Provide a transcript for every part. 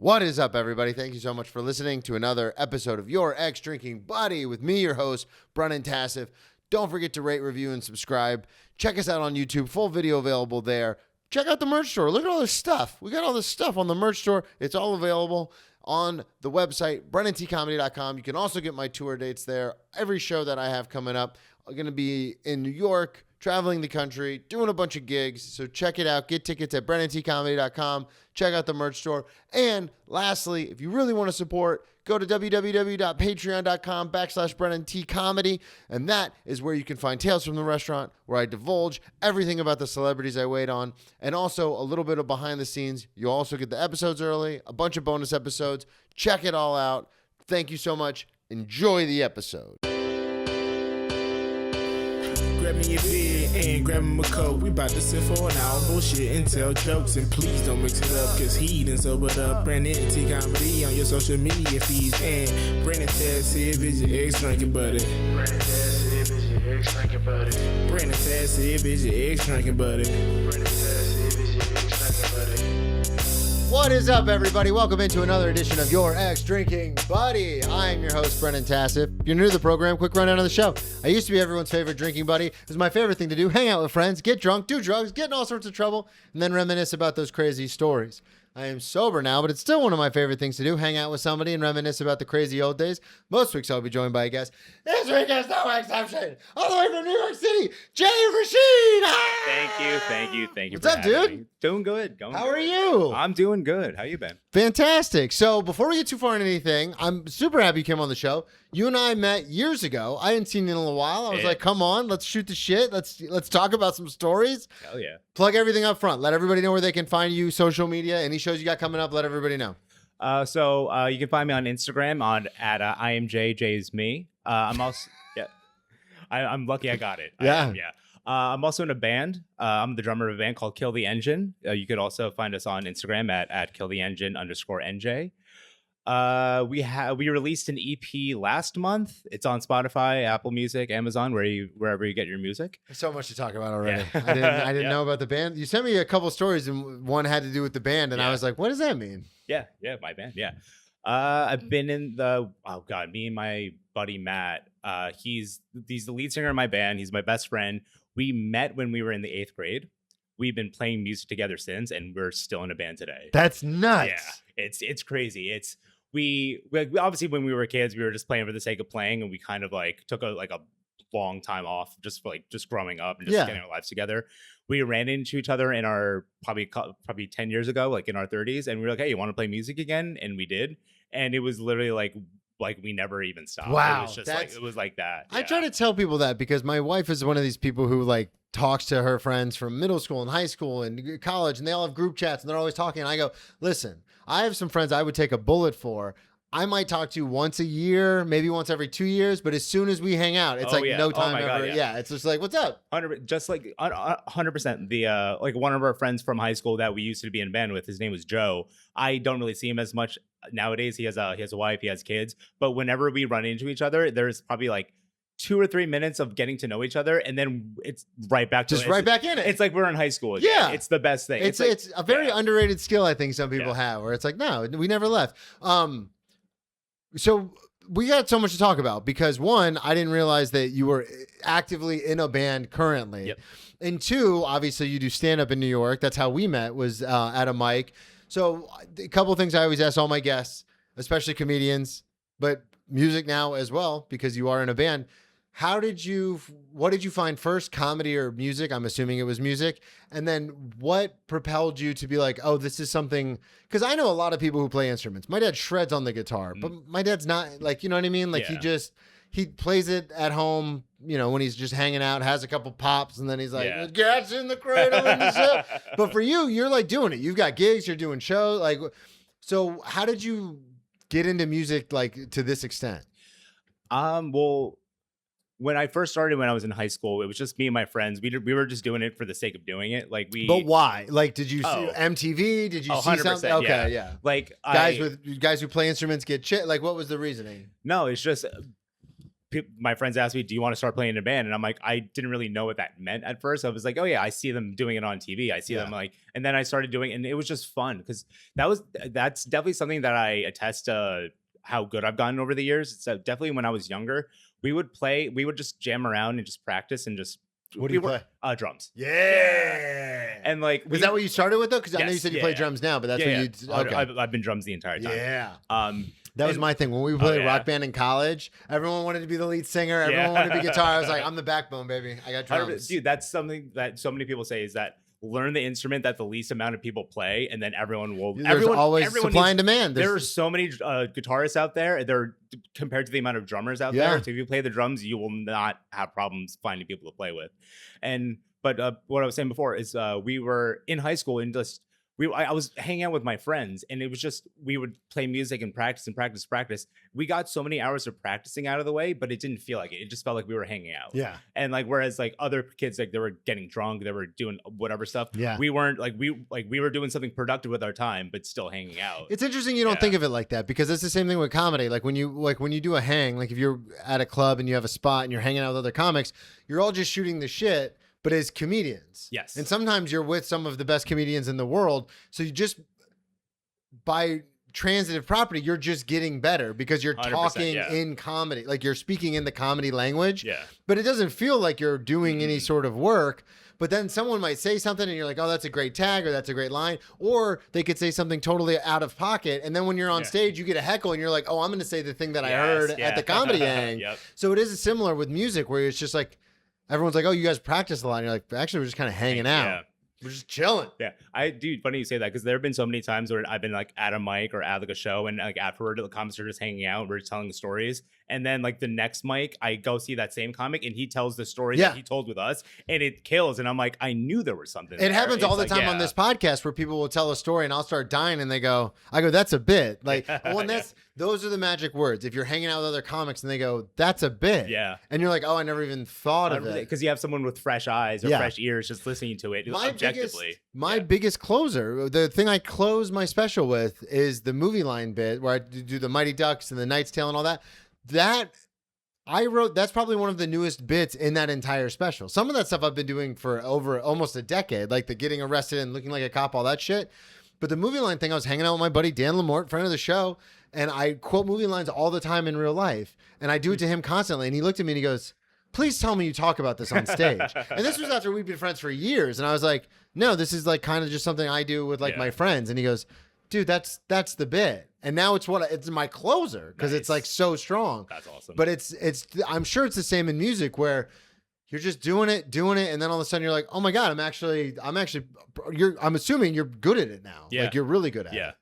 What is up, everybody? Thank you so much for listening to another episode of Your Ex Drinking Buddy with me, your host, Brennan Tassif. Don't forget to rate, review, and subscribe. Check us out on YouTube. Full video available there. Check out the merch store. Look at all this stuff. We got all this stuff on the merch store. It's all available on the website, BrennanTComedy.com. You can also get my tour dates there. Every show that I have coming up, I'm going to be in New York, traveling the country, doing a bunch of gigs. So check it out. Get tickets at BrennanTComedy.com. Check out the merch store. And lastly, if you really want to support, go to www.patreon.com/BrennanTComedy. And that is where you can find Tales from the Restaurant, where I divulge everything about the celebrities I wait on. And also a little bit of behind the scenes. You'll also get the episodes early, a bunch of bonus episodes. Check it all out. Thank you so much. Enjoy the episode. Grab me a beer and grab him a coke. We bout to sit for an hour, bullshit and tell jokes. And please don't mix it up, cause he done sobered up. Brennan T Comedy on your social media feeds. And Brennan Tassif is your ex drinking buddy. Brennan Tassif is your ex drinking buddy. Brennan Tassif is your ex drinking buddy. Brennan Tassif is your ex drinking buddy. What is up, everybody? Welcome into another edition of Your Ex Drinking Buddy. I'm your host, Brennan Tassif. If you're new to the program, quick rundown of the show. I used to be everyone's favorite drinking buddy. It was my favorite thing to do. Hang out with friends, get drunk, do drugs, get in all sorts of trouble, and then reminisce about those crazy stories. I am sober now, but it's still one of my favorite things to do. Hang out with somebody and reminisce about the crazy old days. Most weeks I'll be joined by a guest. This week is no exception. All the way from New York City, Jay Rashid. Thank you. What's up, dude? Me. Doing good. How are you? I'm doing good. How you been? Fantastic. So before we get too far into anything, I'm super happy you came on the show. You and I met years ago. I hadn't seen you in a little while. I was like, come on, let's shoot the shit. Let's talk about some stories. Hell yeah. Plug everything up front. Let everybody know where they can find you, social media, any shows you got coming up. Let everybody know. So you can find me on Instagram at IamJJsme. I'm also I'm lucky I got it. Yeah. I'm also in a band. I'm the drummer of a band called Kill the Engine. You could also find us on Instagram at KillTheEngine_NJ. We released an EP last month. It's on Spotify, Apple Music, Amazon, wherever you get your music. There's so much to talk about already. Yeah. I didn't know about the band. You sent me a couple stories, and one had to do with the band, and I was like, what does that mean? Yeah, my band. Yeah. I've been in me and my buddy Matt. He's the lead singer in my band. He's my best friend. We met when we were in the 8th grade. We've been playing music together since, and we're still in a band today. That's nuts. Yeah, it's crazy. We obviously when we were kids, we were just playing for the sake of playing, and we kind of like took a long time off just growing up and just getting our lives together. We ran into each other in our probably 10 years ago, like in our 30s, and we were like, hey, you want to play music again? And we did, and it was literally like we never even stopped. Wow, it was just it was like that. I try to tell people that because my wife is one of these people who like talks to her friends from middle school and high school and college, and they all have group chats and they're always talking. And I go, listen, I have some friends I would take a bullet for. I might talk to once a year, maybe once every 2 years, but as soon as we hang out, it's no time ever. God, yeah, it's just like, what's up? 100%. The one of our friends from high school that we used to be in band with, his name was Joe. I don't really see him as much nowadays. He has a wife, he has kids, but whenever we run into each other, there's probably like 2 or 3 minutes of getting to know each other, and then it's right back to right back in it. It's like we're in high school again. Yeah, it's the best thing. It's a very underrated skill I think some people have, where it's like, no, we never left. So we got so much to talk about because one, I didn't realize that you were actively in a band currently. Yep. And two, obviously you do stand up in New York. That's how we met, was at a mic. So a couple of things I always ask all my guests, especially comedians, but music now as well, because you are in a band. What did you find first, comedy or music? I'm assuming it was music. And then what propelled you to be like, oh, this is something, because I know a lot of people who play instruments. My dad shreds on the guitar, but my dad's not like, you know what I mean? Like he plays it at home, when he's just hanging out, has a couple pops, and then he's like, "Gets in the cradle and the show." But for you, you're like doing it. You've got gigs, you're doing shows. Like, so how did you get into music like to this extent? Well, when I first started when I was in high school, it was just me and my friends. We were just doing it for the sake of doing it. But why? Like, did you see MTV? Did you see something? Okay, yeah. Like guys who play instruments get shit. Like, what was the reasoning? No, it's just my friends asked me, do you want to start playing in a band? And I'm like, I didn't really know what that meant at first. I was like, oh yeah, I see them doing it on TV. I see them like, and then I started doing it, and it was just fun because that's definitely something that I attest to how good I've gotten over the years. So definitely when I was younger, we would just jam around and just practice and just. What do you play? Drums. Yeah. And like, is that what you started with though? Because I know you said you play drums now, but that's what you. Okay. I've been drums the entire time. Yeah. That was my thing when we played rock band in college. Everyone wanted to be the lead singer. Everyone wanted to be guitar. I was like, I'm the backbone, baby. I got drums. Dude, that's something that so many people say is that learn the instrument that the least amount of people play, and then everyone will. There's always supply and demand. There are so many guitarists out there. They're compared to the amount of drummers out there. So if you play the drums, you will not have problems finding people to play with. But what I was saying before is we were in high school and just. I was hanging out with my friends, and it was just we would play music and practice. We got so many hours of practicing out of the way, but it didn't feel like it. It just felt like we were hanging out. Yeah. And like whereas like other kids, like they were getting drunk, they were doing whatever stuff. Yeah. We weren't we were doing something productive with our time, but still hanging out. It's interesting you don't think of it like that, because it's the same thing with comedy. Like when you do a hang, like if you're at a club and you have a spot and you're hanging out with other comics, you're all just shooting the shit. But as comedians. Yes. And sometimes you're with some of the best comedians in the world. So you just, by transitive property, you're just getting better because you're talking in comedy. Like you're speaking in the comedy language. Yeah. But it doesn't feel like you're doing any sort of work. But then someone might say something and you're like, oh, that's a great tag or that's a great line. Or they could say something totally out of pocket. And then when you're on stage, you get a heckle and you're like, oh, I'm going to say the thing that I heard at the comedy hang. So it is similar with music where it's just like, everyone's like, oh, you guys practice a lot. And you're like, actually, we're just kind of hanging out. Yeah. We're just chilling. Yeah. Dude, funny you say that because there have been so many times where I've been like at a mic or at like a show and like afterward, the comics are just hanging out and we're just telling stories. And then like the next mic, I go see that same comic and he tells the story that he told with us and it kills. And I'm like, I knew there was something. It happens all the time on this podcast where people will tell a story and I'll start dying and I go, that's a bit. Like, well, and those are the magic words. If you're hanging out with other comics and they go, that's a bit. Yeah. And you're like, oh, I never even thought of it. Because you have someone with fresh eyes or fresh ears just listening to it objectively. My biggest closer, the thing I close my special with is the movie line bit where I do the Mighty Ducks and the Knight's Tale and all that. That I wrote, that's probably one of the newest bits in that entire special. Some of that stuff I've been doing for over almost a decade, like the getting arrested and looking like a cop, all that shit. But the movie line thing, I was hanging out with my buddy Dan Lamort, friend of the show, and I quote movie lines all the time in real life. And I do it to him constantly. And he looked at me and he goes, please tell me you talk about this on stage. And this was after we'd been friends for years. And I was like, no, this is like kind of just something I do with like my friends. And he goes, dude, that's the bit. And now it's my closer because it's like so strong. That's awesome. But I'm sure it's the same in music where you're just doing it, and then all of a sudden you're like, oh my God, I'm assuming you're good at it now. Yeah. Like you're really good at it. Yeah.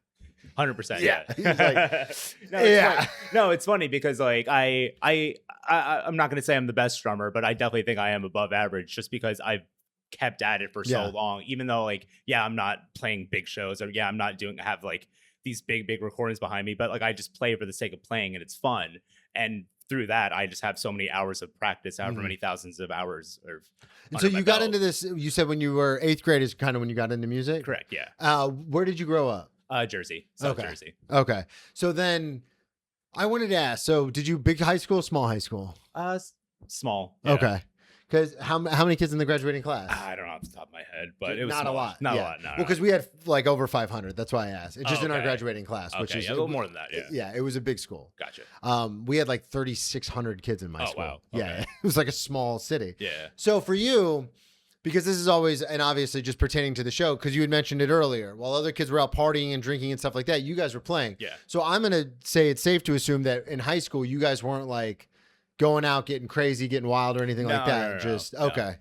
100%. Yeah. No, it's funny because like I'm not going to say I'm the best drummer, but I definitely think I am above average just because I've kept at it for so long, even though like, I'm not playing big shows or I'm not have like these big recordings behind me, but like I just play for the sake of playing and it's fun. And through that, I just have so many hours of practice, however many thousands of hours. And so you got into this, you said when you were 8th grade is kind of when you got into music? Correct. Yeah. Where did you grow up? Jersey. South Jersey. Okay. So then I wanted to ask, so did you big high school, small high school? Small. Yeah. Okay. Because how many kids in the graduating class? I don't know off the top of my head, but it was not small. a lot. Not a lot. No. Well, because we had like over 500. That's why I asked. It's just in our graduating class, which is a little more than that. Yeah. Yeah, it was a big school. Gotcha. We had like 3,600 kids in my school. Wow. Okay. Yeah, it was like a small city. Yeah. So for you, because this is always, and obviously just pertaining to the show, because you had mentioned it earlier, while other kids were out partying and drinking and stuff like that, you guys were playing. Yeah. So I'm gonna say it's safe to assume that in high school you guys weren't like going out getting crazy, getting wild, or anything like that. No.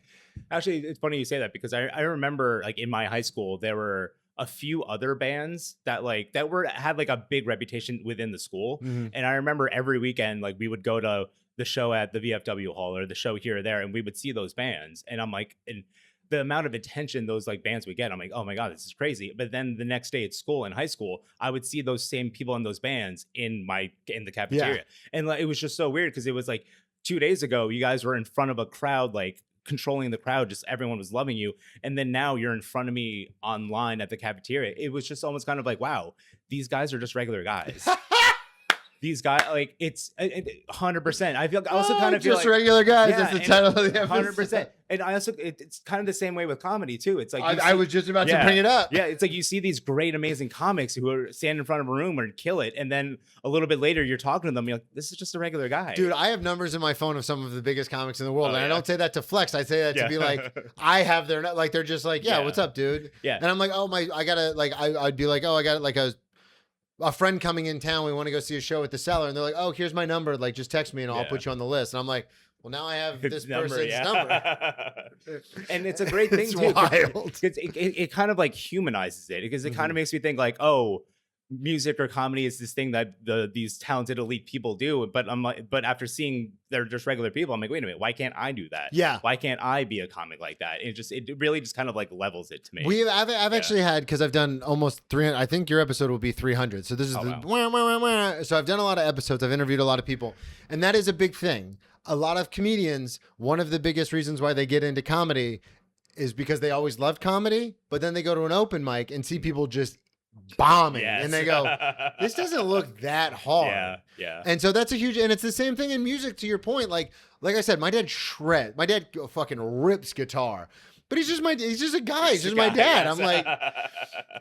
Actually, it's funny you say that because I remember like in my high school there were a few other bands that had like a big reputation within the school, and I remember every weekend like we would go to the show at the VFW hall or the show here or there, and we would see those bands, and I'm like, and the amount of attention those like bands would get, I'm like, oh my God, this is crazy. But then the next day at school in high school, I would see those same people in those bands in the cafeteria. And like, it was just so weird because it was like 2 days ago, you guys were in front of a crowd, like controlling the crowd, just everyone was loving you. And then now you're in front of me online at the cafeteria. It was just almost kind of like, wow, these guys are just regular guys. these guys, like it's 100%. I also kind of feel just like regular guys. yeah, That's the title of the episode. 100%. And I also, it's kind of the same way with comedy too. It's like I was just about to bring it up. Yeah, it's like you see these great, amazing comics who are stand in front of a room and kill it, and then a little bit later you're talking to them, you're like, this is just a regular guy. Dude, I have numbers in my phone of some of the biggest comics in the world, and yeah. I don't say that to flex. I say that to be like, I have their like, they're just like, yeah, what's up, dude? Yeah, and I'm like, oh my, I gotta like, I'd be like, oh, I got like a friend coming in town. We want to go see a show at the Cellar, and they're like, oh, here's my number. Like, just text me, and I'll put you on the list. And I'm like, well, now I have this person's number. And it's a great thing too. Wild. Because it kind of like humanizes it, because it kind of makes me think like, oh, music or comedy is this thing that these talented elite people do. But I'm like, but after seeing they're just regular people, I'm like, wait a minute, why can't I do that? Yeah. Why can't I be a comic like that? It really just kind of like levels it to me. I've actually had, because I've done almost 300. I think your episode will be 300. So this is so I've done a lot of episodes. I've interviewed a lot of people, and that is a big thing. A lot of comedians, one of the biggest reasons why they get into comedy is because they always loved comedy, but then they go to an open mic and see people just bombing, and they go, this doesn't look that hard. Yeah. And so that's a huge, and it's the same thing in music, to your point. Like I said, my dad fucking rips guitar, but he's just a guy. He's just my dad. Yes. I'm like,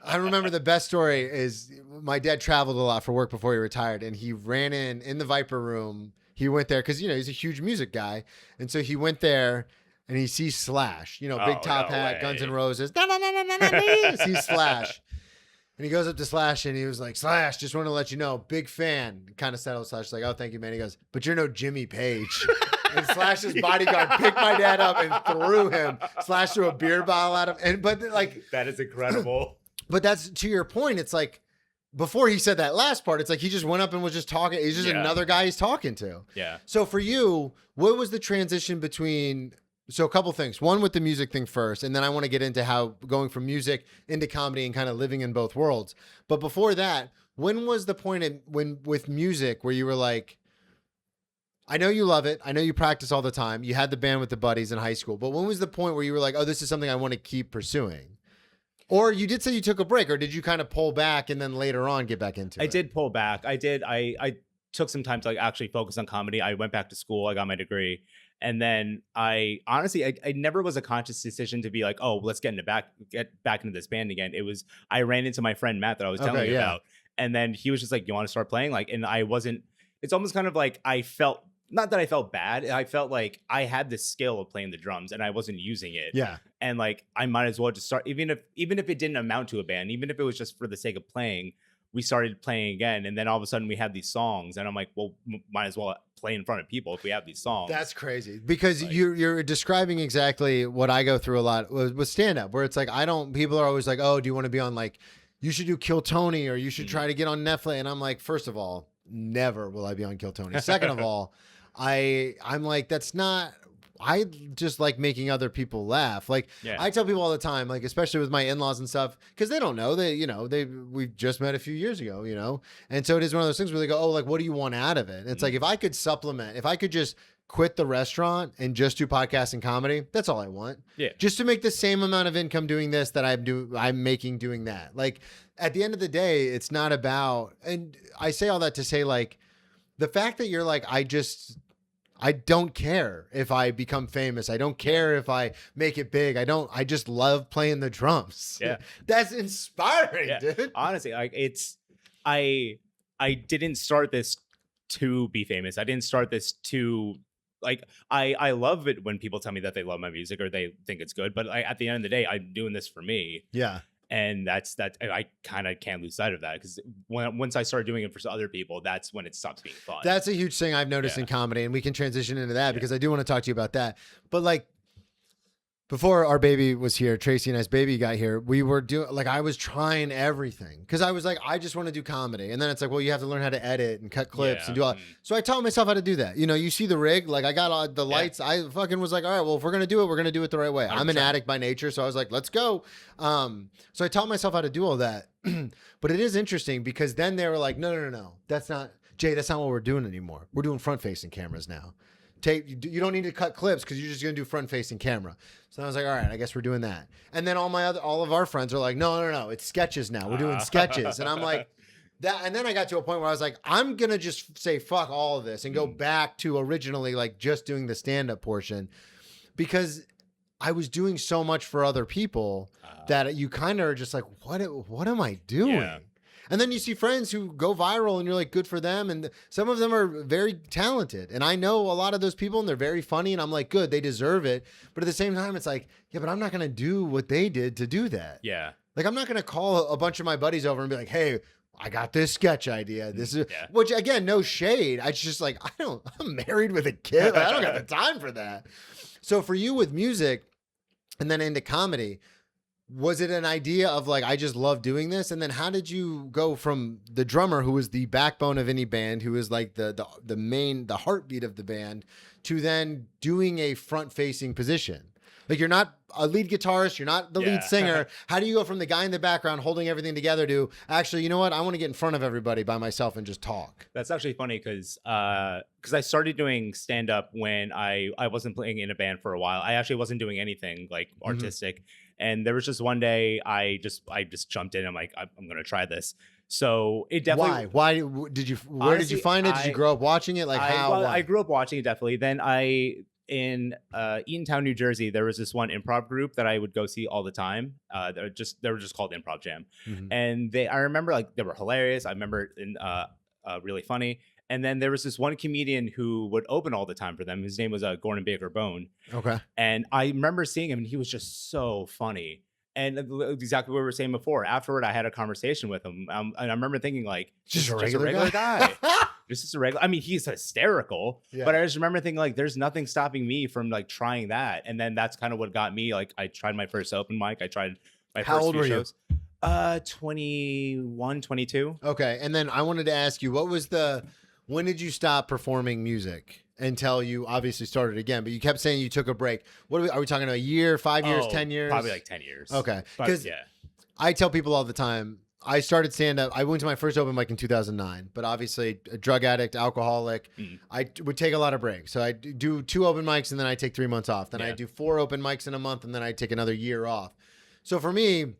I remember the best story is my dad traveled a lot for work before he retired, and he ran in the Viper Room. He went there because, he's a huge music guy. And so he went there and he sees Slash, big top hat, Guns N' Roses. Sees Slash. And he goes up to Slash and he was like, Slash, just want to let you know, big fan. Kind of settles Slash, like, oh, thank you, man. He goes, but you're no Jimmy Page. And Slash's bodyguard picked my dad up and threw him. Slash threw a beer bottle at him. But that is incredible. But that's, to your point, it's like, before he said that last part, it's like he just went up and was just talking. He's just another guy he's talking to. Yeah. So for you, what was the transition between? So a couple things. One, with the music thing first, and then I want to get into how going from music into comedy and kind of living in both worlds. But before that, when was the point with music where you were like, I know you love it, I know you practice all the time, you had the band with the buddies in high school, but when was the point where you were like, oh, this is something I want to keep pursuing? Or you did say you took a break, or did you kind of pull back and then later on get back into it? I did pull back. I took some time to like actually focus on comedy. I went back to school. I got my degree. And then I never was a conscious decision to be like, oh, let's get back into this band again. It was, I ran into my friend Matt that I was telling you about. And then he was just like, you want to start playing? Like, and it's almost kind of like not that I felt bad. I felt like I had this skill of playing the drums and I wasn't using it. Yeah. And like, I might as well just start, even if it didn't amount to a band, even if it was just for the sake of playing, we started playing again. And then all of a sudden we had these songs and I'm like, well, might as well play in front of people if we have these songs. That's crazy, because you're describing exactly what I go through a lot with stand-up, where it's like, people are always like, oh, do you want to be on, like, you should do Kill Tony, or you should try to get on Netflix. And I'm like, first of all, never will I be on Kill Tony. Second of all, I'm like, that's not, I just like making other people laugh. Like, I tell people all the time, like, especially with my in-laws and stuff, because they don't know, we just met a few years ago, and so it is one of those things where they go, oh, like, what do you want out of it? And it's like, if I could just quit the restaurant and just do podcasts and comedy, that's all I want. Yeah. Just to make the same amount of income doing this that I'm making doing that. Like, at the end of the day, it's not about, and I say all that to say, like, the fact that you're like, I don't care if I become famous. I don't care if I make it big. I just love playing the drums. Yeah. That's inspiring, dude. Honestly, like, I didn't start this to be famous. I didn't start this to, like, I love it when people tell me that they love my music or they think it's good, but at the end of the day, I'm doing this for me. Yeah. And that's I kind of can't lose sight of that, because once I started doing it for other people, that's when it stops being fun. That's a huge thing I've noticed in comedy, and we can transition into that because I do want to talk to you about that. But like, before our baby was here, Tracy and I's baby got here, we were doing, like, I was trying everything because I was like, I just want to do comedy. And then it's like, well, you have to learn how to edit and cut clips and do all. So I taught myself how to do that. You see the rig, like, I got all the lights. I fucking was like, all right, well, if we're going to do it, we're going to do it the right way. 100%. I'm an addict by nature. So I was like, let's go. So I taught myself how to do all that. But it is interesting because then they were like, no, that's not what we're doing anymore. We're doing front facing cameras now. You don't need to cut clips because you're just going to do front facing camera. So I was like, all right, I guess we're doing that. And then all of our friends are like, no, it's sketches now. We're doing sketches. And I'm like, And then I got to a point where I was like, I'm gonna just say fuck all of this and go back to originally like just doing the stand-up portion, because I was doing so much for other people that you kind of are just like, what am I doing? Yeah. And then you see friends who go viral and you're like, good for them. And some of them are very talented. And I know a lot of those people and they're very funny. And I'm like, good, they deserve it. But at the same time, it's like, yeah, but I'm not going to do what they did to do that. Yeah. Like, I'm not going to call a bunch of my buddies over and be like, hey, I got this sketch idea. This is, which again, no shade. I just like, I'm married with a kid. Like, I don't got the time for that. So for you with music and then into comedy, was it an idea of like, I just love doing this? And then how did you go from the drummer, who was the backbone of any band, who is like the heartbeat of the band, to then doing a front facing position? Like, you're not a lead guitarist, you're not the lead singer. How do you go from the guy in the background holding everything together to actually, you know what? I want to get in front of everybody by myself and just talk. That's actually funny because I started doing stand up when I wasn't playing in a band for a while. I actually wasn't doing anything like artistic. And there was just one day I just jumped in. I'm like, I'm going to try this. So it definitely. Why did you? Where did you find it? Did you grow up watching it? Like I grew up watching it, definitely. Then in Eatontown, New Jersey, there was this one improv group that I would go see all the time. They were just called Improv Jam, and I remember like they were hilarious. I remember really funny. And then there was this one comedian who would open all the time for them. His name was Gordon Baker Bone. Okay. And I remember seeing him, and he was just so funny. And exactly what we were saying before. Afterward, I had a conversation with him, and I remember thinking, like, just a regular guy. Just a regular. I mean, he's hysterical, but I just remember thinking, like, there's nothing stopping me from like trying that. And then that's kind of what got me. Like, I tried my first open mic. I tried my How first old few were shows. 21, 22. Okay. And then I wanted to ask you, when did you stop performing music until you obviously started again? But you kept saying you took a break. Are we talking a year, 5 years, 10 years? Probably like 10 years. Okay. Because I tell people all the time, I started stand-up. I went to my first open mic in 2009, but obviously a drug addict, alcoholic. I would take a lot of breaks. So I do 2 open mics and then I take 3 months off. Then I do 4 open mics in a month and then I take another year off. So for me,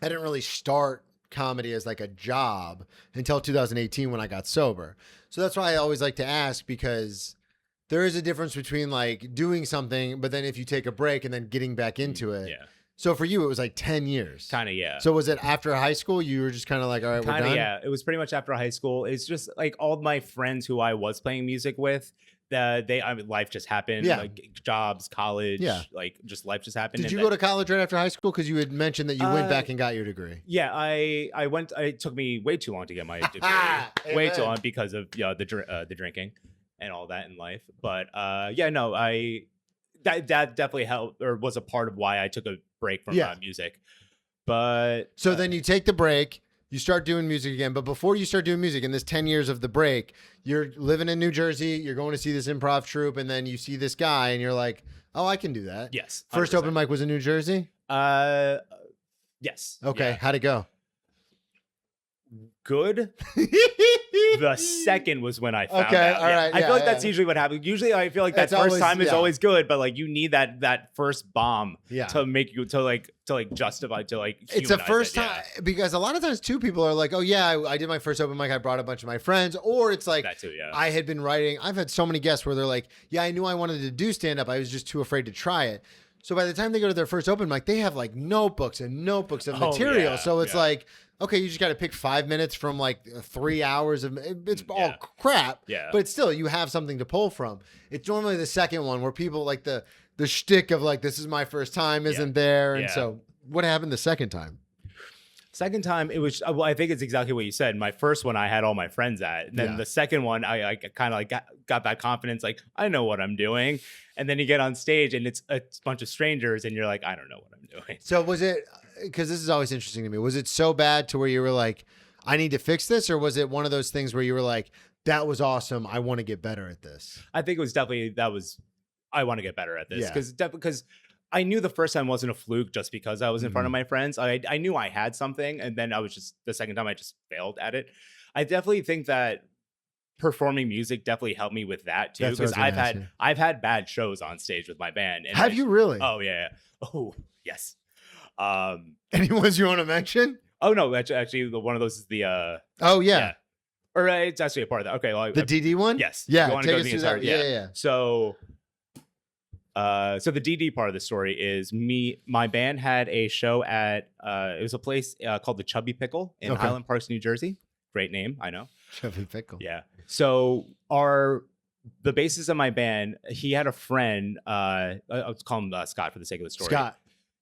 I didn't really start comedy as like a job until 2018 when I got sober. So that's why I always like to ask, because there is a difference between like doing something, but then if you take a break and then getting back into it. Yeah. So for you, it was like 10 years. Kind of, yeah. So was it after high school? You were just kind of like, all right, we're done? Yeah. It was pretty much after high school. It's just like all my friends who I was playing music with, life just happened. Yeah. Like jobs, college, like just life just happened. Did you go to college right after high school? Because you had mentioned that you went back and got your degree. Yeah, I went. It took me way too long to get my degree. Way too long because of the drinking and all that in life. But that definitely helped, or was a part of why I took a break from music. But so then you take the break. You start doing music again, but before you start doing music in this 10 years of the break, you're living in New Jersey, you're going to see this improv troupe, and then you see this guy and you're like, oh, I can do that. Yes. 100%. First open mic was in New Jersey? Yes. Okay. Yeah. How'd it go? Good. The second was when I found out. All right. I feel like that's usually what happens. Usually I feel like that first time is always good, but like you need that first bomb to make you to justify, to like it's the first time, because a lot of times too people are like, oh yeah, I did my first open mic, I brought a bunch of my friends, or it's like that too, I had been writing. I've had so many guests where they're like, yeah, I knew I wanted to do stand up, I was just too afraid to try it. So by the time they go to their first open mic, they have like notebooks and notebooks of material. So it's like, okay, you just got to pick 5 minutes from like 3 hours of it's all crap. Yeah. But still, you have something to pull from. It's normally the second one where people like the shtick of like, this is my first time isn't there. And so what happened the second time? Second time, it was, well, I think it's exactly what you said. My first one, I had all my friends at. And then the second one, I kind of like got that confidence, like, I know what I'm doing. And then you get on stage and it's a bunch of strangers and you're like, I don't know what I'm doing. So was it, because this is always interesting to me, was it so bad to where you were like, I need to fix this? Or was it one of those things where you were like, that was awesome, I want to get better at this? I think it was definitely, I want to get better at this. Because I knew the first time wasn't a fluke just because I was in front of my friends. I knew I had something, and then the second time I just failed at it. I definitely think that performing music definitely helped me with that too, because I've had bad shows on stage with my band. And you really? Oh yeah. Oh yes. Any ones you want to mention? Oh no, actually, one of those is the Oh yeah. or it's actually a part of that. Okay, well, The DD one? yes. Yeah. You want to Take go us to the through entire, that. Yeah. So, so the DD part of the story is my band had a show at it was a place called the Chubby Pickle in Okay. Highland Park, New Jersey. Great name, I know. Chubby Pickle. Yeah. So the bassist of my band, he had a friend. I'll call him Scott for the sake of the story. Scott.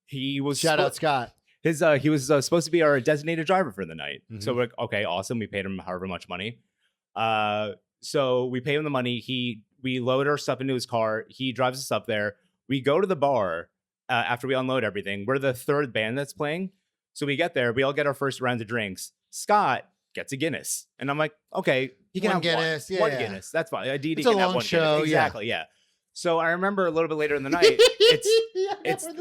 He was Shout out Scott. he was supposed to be our designated driver for the night. Mhm. So we're like, okay, awesome. We paid him however much money. So we pay him the money. We load our stuff into his car. He drives us up there. We go to the bar after we unload everything. We're the third band that's playing. So we get there. We all get our first round of drinks. Scott gets a Guinness, and I'm like, okay, he can One have Guinness, one yeah. Guinness. That's fine. DD It's a can have long one show, Guinness. Exactly, yeah. So I remember a little bit later in the night,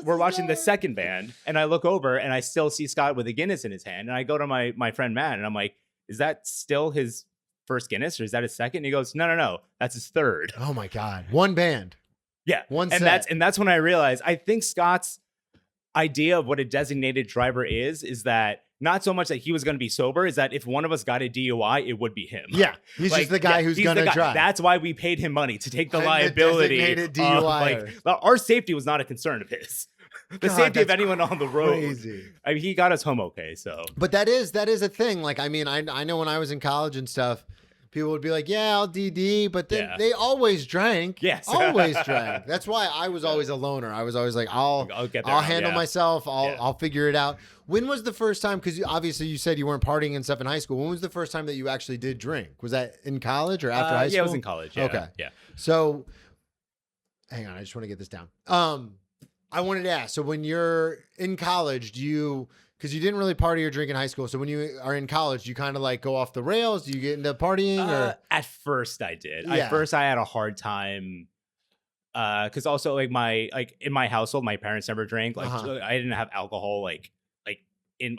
we're watching the second band, and I look over and I still see Scott with a Guinness in his hand, and I go to my friend Matt, and I'm like, is that still his first Guinness, or is that his second? And he goes, no, that's his third. Oh my God. One band. Yeah, One and set. that's when I realized I think Scott's idea of what a designated driver is that not so much that he was going to be sober, is that if one of us got a DUI, it would be him. Yeah. He's just the guy who's he's going the to guy. drive. That's why we paid him money to take the And the liability. designated Of, DUI. our safety was not a concern of his. The God, safety of that's anyone on the road. Crazy. I mean, he got us home okay. So, But that is a thing. Like, I mean, I know when I was in college and stuff, people would be like, yeah, I'll DD, but then they always drank. Yes. Always drank. That's why I was always a loner. I was always like, I'll get there I'll now, handle yeah. myself. I'll figure it out. When was the first time, because obviously you said you weren't partying and stuff in high school. When was the first time that you actually did drink? Was that in college or after high school? Yeah, it was in college. Yeah. Okay. Yeah. So hang on, I just want to get this down. I wanted to ask, so when you're in college, because you didn't really party or drink in high school, so when you are in college, do you kind of like go off the rails? Do you get into partying? Or At first I did. Yeah. At first I had a hard time because also like in my household, my parents never drank. Like I didn't have alcohol. Like in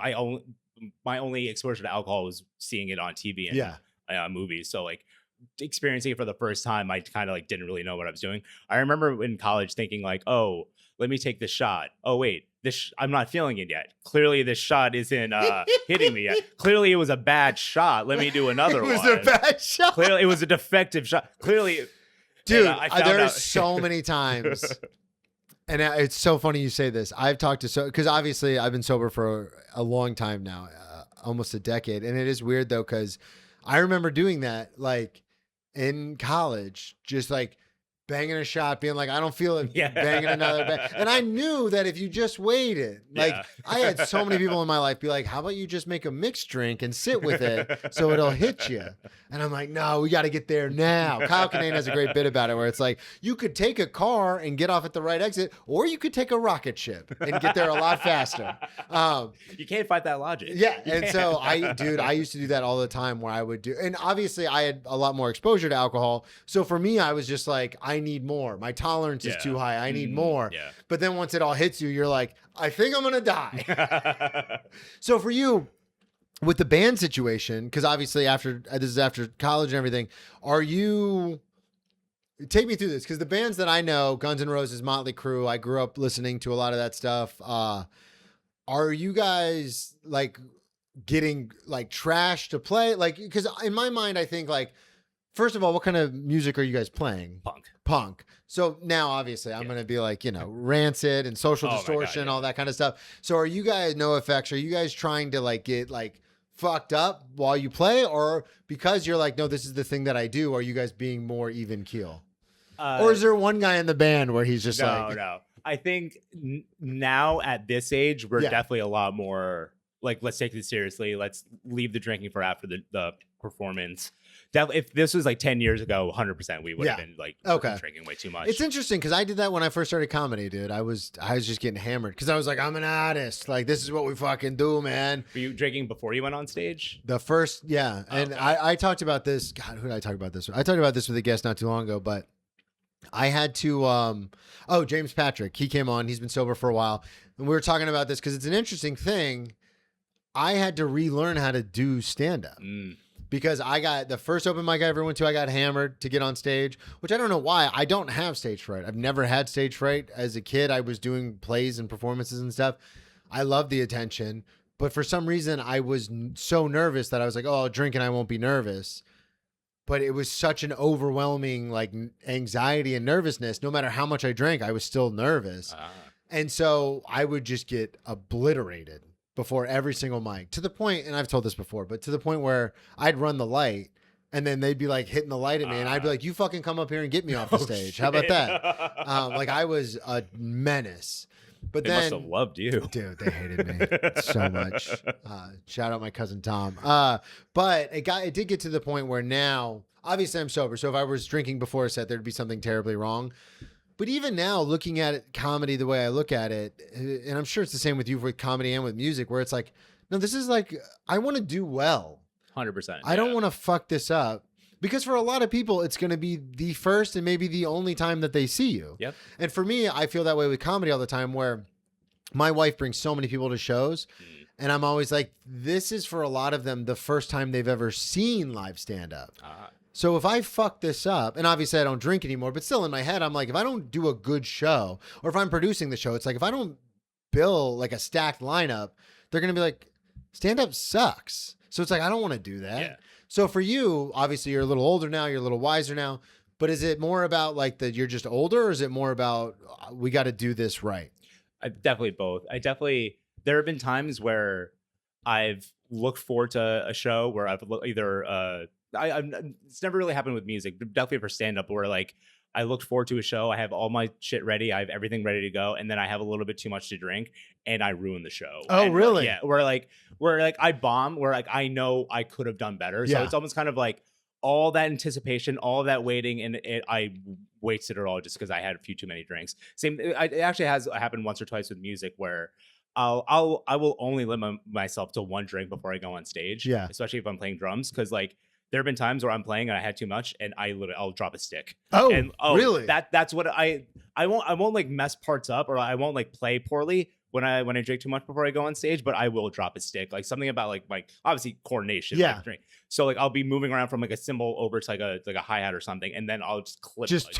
my only exposure to alcohol was seeing it on TV and movies. So like experiencing it for the first time, I kind of like didn't really know what I was doing. I remember in college thinking like, oh, let me take this shot. Oh wait, I'm not feeling it yet. Clearly this shot isn't hitting me yet. Clearly it was a bad shot. Let me do another one. It was a bad shot. Clearly it was a defective shot. Clearly, dude, I there's so many times. And it's so funny you say this. I've talked to because obviously I've been sober for a long time now, almost a decade. And it is weird though, because I remember doing that like in college, just like banging a shot, being like, I don't feel it, banging another bang. And I knew that if you just waited, like I had so many people in my life be like, how about you just make a mixed drink and sit with it so it'll hit you? And I'm like, no, we got to get there now. Kyle Kinane has a great bit about it where it's like, you could take a car and get off at the right exit, or you could take a rocket ship and get there a lot faster. You can't fight that logic. Yeah. And so I used to do that all the time where I would do, and obviously I had a lot more exposure to alcohol. So for me, I was just like, I need more. My tolerance is too high. I need more. Yeah. But then once it all hits you, you're like, I think I'm going to die. So for you, with the band situation, because obviously this is after college and everything, take me through this, because the bands that I know, Guns N' Roses, Motley Crue, I grew up listening to a lot of that stuff. Are you guys like getting like trash to play? Like, because in my mind, I think like, first of all, what kind of music are you guys playing? Punk. So now obviously I'm going to be like, Rancid and Social Distortion, all that kind of stuff. So are you guys, NoFX, are you guys trying to like get like fucked up while you play, or because you're like, no, this is the thing that I do, are you guys being more even keel? Or is there one guy in the band where he's just No. I think now at this age, we're definitely a lot more like, let's take this seriously. Let's leave the drinking for after the performance. If this was like 10 years ago, 100% we would have been like drinking way too much. It's interesting because I did that when I first started comedy, dude. I was just getting hammered because I was like, I'm an artist. Like, this is what we fucking do, man. Were you drinking before you went on stage? The first, yeah. And I talked about this. God, who did I talk about this with? I talked about this with a guest not too long ago, but I had to, James Patrick, he came on. He's been sober for a while. And we were talking about this because it's an interesting thing. I had to relearn how to do stand-up. Because I got the first open mic I ever went to, I got hammered to get on stage, which I don't know why. I don't have stage fright. I've never had stage fright. As a kid, I was doing plays and performances and stuff. I love the attention, But for some reason, I was so nervous that I was like, oh, I'll drink and I won't be nervous. But it was such an overwhelming like anxiety and nervousness. No matter how much I drank, I was still nervous. And so I would just get obliterated before every single mic, to the point, and I've told this before, but to the point where I'd run the light and then they'd be like hitting the light at me and I'd be like, you fucking come up here and get me off the stage. How about that? Like I was a menace. But they must have loved you. Dude, they hated me so much. Shout out my cousin Tom. But it did get to the point where now, obviously I'm sober. So if I was drinking before a set, there'd be something terribly wrong. But even now, looking at it, comedy the way I look at it, and I'm sure it's the same with you with comedy and with music, where it's like, no, this is like, I want to do well. 100%. I don't want to fuck this up. Because for a lot of people, it's going to be the first and maybe the only time that they see you. Yep. And for me, I feel that way with comedy all the time, where my wife brings so many people to shows. And I'm always like, this is for a lot of them the first time they've ever seen live stand-up. So if I fuck this up, and obviously I don't drink anymore, but still in my head, I'm like, if I don't do a good show, or if I'm producing the show, it's like, if I don't bill like a stacked lineup, they're going to be like, stand-up sucks. So it's like, I don't want to do that. Yeah. So for you, obviously you're a little older now, you're a little wiser now, but is it more about like that you're just older, or is it more about we got to do this right? Definitely both. There have been times where I've looked forward to a show where I've either, it's never really happened with music, but definitely for stand-up, where like I looked forward to a show, I have all my shit ready, I have everything ready to go, and then I have a little bit too much to drink and I ruin the show. Oh, and, really? Yeah. Where I bomb, where like I know I could have done better. So it's almost kind of like all that anticipation, all of that waiting, and I wasted it all just because I had a few too many drinks. It actually has happened once or twice with music where I will only limit myself to one drink before I go on stage. Yeah. Especially if I'm playing drums, because like there have been times where I'm playing and I had too much and I'll drop a stick. Oh, and, really? That's what I won't like mess parts up, or I won't like play poorly when I drink too much before I go on stage, but I will drop a stick. Like something about like obviously coordination. Yeah. Like drink. So like I'll be moving around from like a cymbal over to like a hi-hat or something, and then I'll just clip a stick.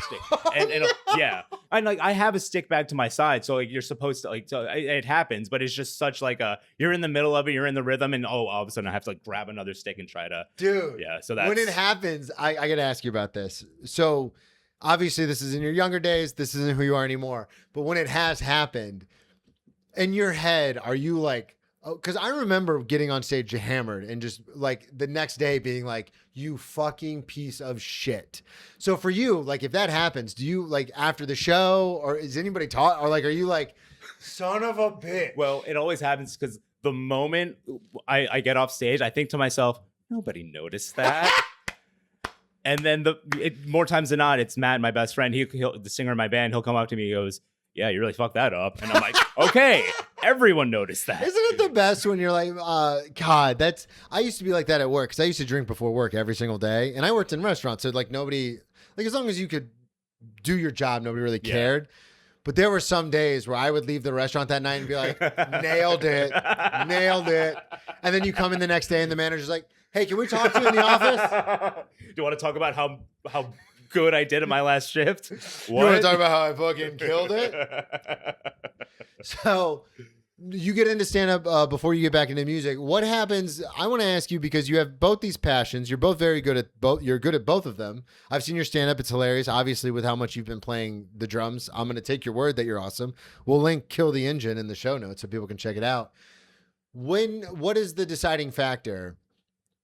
And yeah. And like I have a stick bag to my side, so like you're supposed to like, so it happens, but it's just such like you're in the middle of it, you're in the rhythm, and all of a sudden I have to like grab another stick and try to. Dude. Yeah. So that's when it happens, I got to ask you about this. So obviously this is in your younger days, this isn't who you are anymore, but when it has happened, in your head, are you like, oh, because I remember getting on stage hammered and just like the next day being like, you fucking piece of shit. So for you, like if that happens, do you like after the show, or is anybody taught, or like, are you like, son of a bitch? Well, it always happens because the moment I get off stage, I think to myself, nobody noticed that. And then more times than not, it's Matt, my best friend. He'll the singer in my band. He'll come up to me. He goes, yeah, you really fucked that up. And I'm like, okay, everyone noticed that. Isn't it the best when you're like, God, I used to be like that at work, because I used to drink before work every single day. And I worked in restaurants. So like nobody, like as long as you could do your job, nobody really cared. But there were some days where I would leave the restaurant that night and be like, nailed it. And then you come in the next day and the manager's like, hey, can we talk to you in the office? Do you want to talk about how good I did at my last shift? What? You want to talk about how I fucking killed it? So you get into stand-up before you get back into music. What happens? I want to ask you, because you have both these passions. You're both very good at both. You're good at both of them. I've seen your stand-up. It's hilarious. Obviously, with how much you've been playing the drums, I'm going to take your word that you're awesome. We'll link Kill the Engine in the show notes so people can check it out. What is the deciding factor?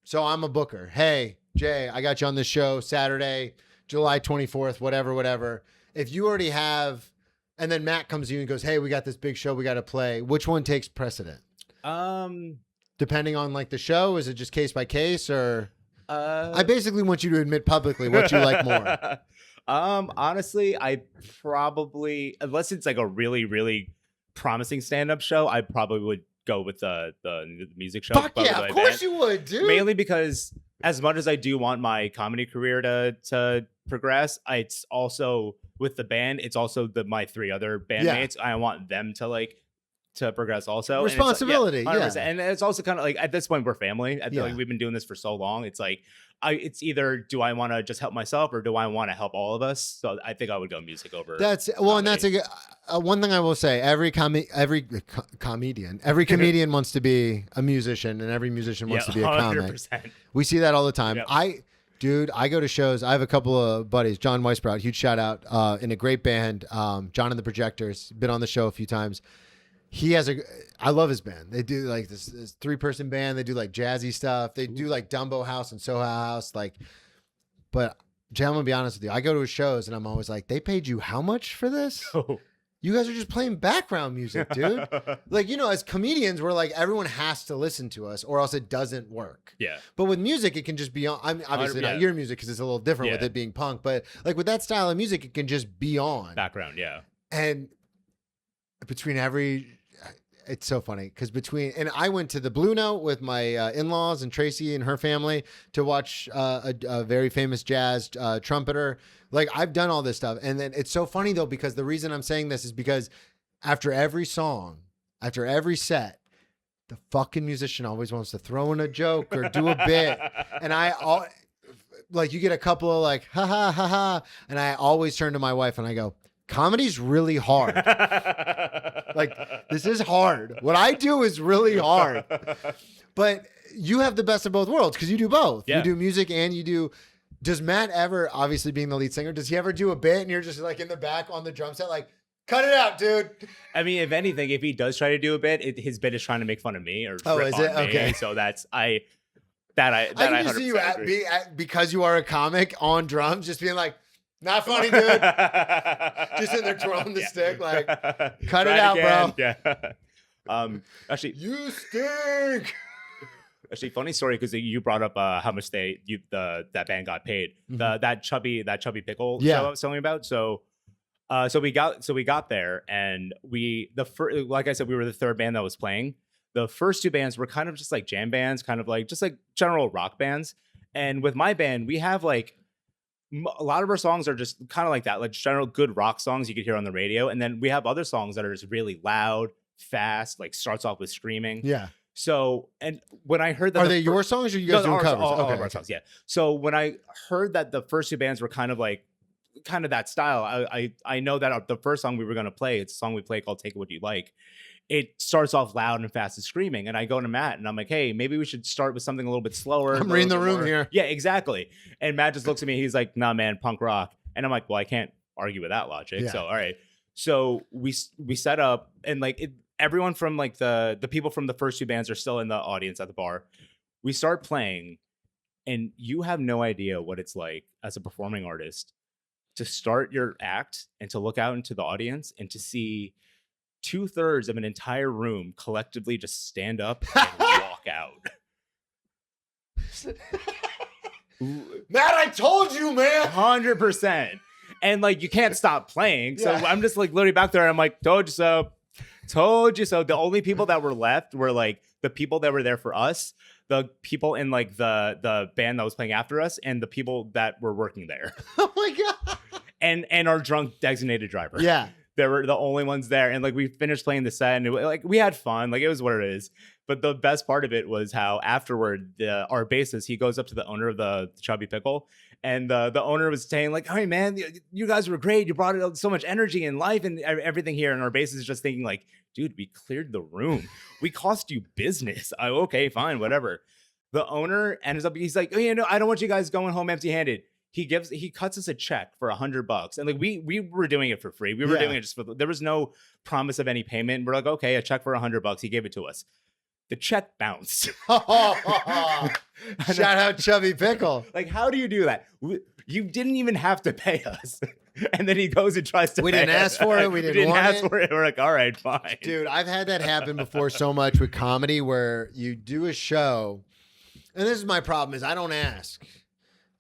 So I'm a booker. Hey, Jay, I got you on this show Saturday, July 24th, whatever. If you already have, and then Matt comes to you and goes, hey, we got this big show we got to play. Which one takes precedent? Depending on like the show, is it just case by case, or I basically want you to admit publicly what you like more. Honestly, I probably, unless it's like a really, really promising stand-up show, I probably would go with the music show. Fuck yeah, of course you would, dude. Mainly because as much as I do want my comedy career to progress, it's also with the band. It's also my three other bandmates. I want them to like to progress also. Responsibility, and it's, 100%. And it's also kind of like at this point we're family. I feel like we've been doing this for so long. It's like it's either do I want to just help myself or do I want to help all of us? So I think I would go music over. That's well, and that's one thing I will say. Every comedian wants to be a musician, and every musician wants to be a comic. 100%. We see that all the time. Yep. I go to shows. I have a couple of buddies. John Weisbrot, huge shout out, in a great band. John and the Projectors, been on the show a few times. I love his band. They do like this 3-person band. They do like jazzy stuff. They do like Dumbo House and Soho House. But Jay, I'm gonna be honest with you. I go to his shows and I'm always like, they paid you how much for this? Oh. You guys are just playing background music, dude. Like, as comedians, we're like, everyone has to listen to us or else it doesn't work. Yeah. But with music, it can just be on. I'm obviously not your music because it's a little different with it being punk. But like with that style of music, it can just be on. Background, yeah. And it's so funny because and I went to the Blue Note with my in-laws and Tracy and her family to watch a very famous jazz trumpeter. Like I've done all this stuff. And then it's so funny though, because the reason I'm saying this is because after every song, after every set, the fucking musician always wants to throw in a joke or do a bit. And you get a couple of like, ha ha ha ha. And I always turn to my wife and I go, comedy's really hard. Like, this is hard. What I do is really hard. But you have the best of both worlds because you do both. Yeah. You do music and you do. Does Matt ever, obviously being the lead singer, does he ever do a bit and you're just like in the back on the drum set, like, cut it out, dude? I mean, if anything, if he does try to do a bit, his bit is trying to make fun of me or oh, is it? Okay. So that's I can just see you because you are a comic on drums, just being like, not funny, dude. Just in there twirling the stick, like, cut it out, bro. Yeah. Actually, you stink. Actually, funny story because you brought up how much that band got paid. Mm-hmm. That chubby pickle show I was telling you about. So we got there and like I said, we were the third band that was playing. The first two bands were kind of just like jam bands, kind of like just like general rock bands. And with my band, we have like a lot of our songs are just kind of like that, like general good rock songs you could hear on the radio. And then we have other songs that are just really loud, fast, like starts off with screaming. Yeah. So, and when I heard that, are they your songs or you guys doing covers? All of our songs, yeah. So when I heard that the first two bands were kind of that style, I know that the first song we were going to play, it's a song we play called "Take It What You Like." It starts off loud and fast and screaming, and I go to Matt and I'm like, "Hey, maybe we should start with something a little bit slower." I'm reading the room here. Yeah, exactly. And Matt just looks at me. He's like, "Nah, man, punk rock." And I'm like, "Well, I can't argue with that logic." Yeah. So, all right. So we set up and everyone from like the people from the first two bands are still in the audience at the bar. We start playing and you have no idea what it's like as a performing artist to start your act and to look out into the audience and to see 2/3 of an entire room collectively just stand up and walk out. Matt, I told you, man. 100%. And like, you can't stop playing. So I'm just like literally back there. And I'm like, told you so. Told you so. The only people that were left were like the people that were there for us, the people in like the band that was playing after us, and the people that were working there. Oh my god! And our drunk designated driver. Yeah, they were the only ones there. And like we finished playing the set, and we had fun. Like it was what it is. But the best part of it was how afterward our bassist, he goes up to the owner of the Chubby Pickle, and the owner was saying like, "Hey man, you guys were great. You brought so much energy and life and everything here." And our bassist is just thinking like, "Dude, we cleared the room. We cost you business." Okay, fine, whatever. The owner ends up, he's like, "Oh, I don't want you guys going home empty-handed." He cuts us a check for $100, and like we were doing it for free. We were doing it just there was no promise of any payment. We're like, okay, a check for $100. He gave it to us. The check bounced. Shout out Chubby Pickle. Like, how do you do that? You didn't even have to pay us. And then he goes and tries to We pay didn't us. ask for it. We didn't want ask for it. We're like, all right, fine. Dude, I've had that happen before so much with comedy where you do a show, and this is my problem, is I don't ask.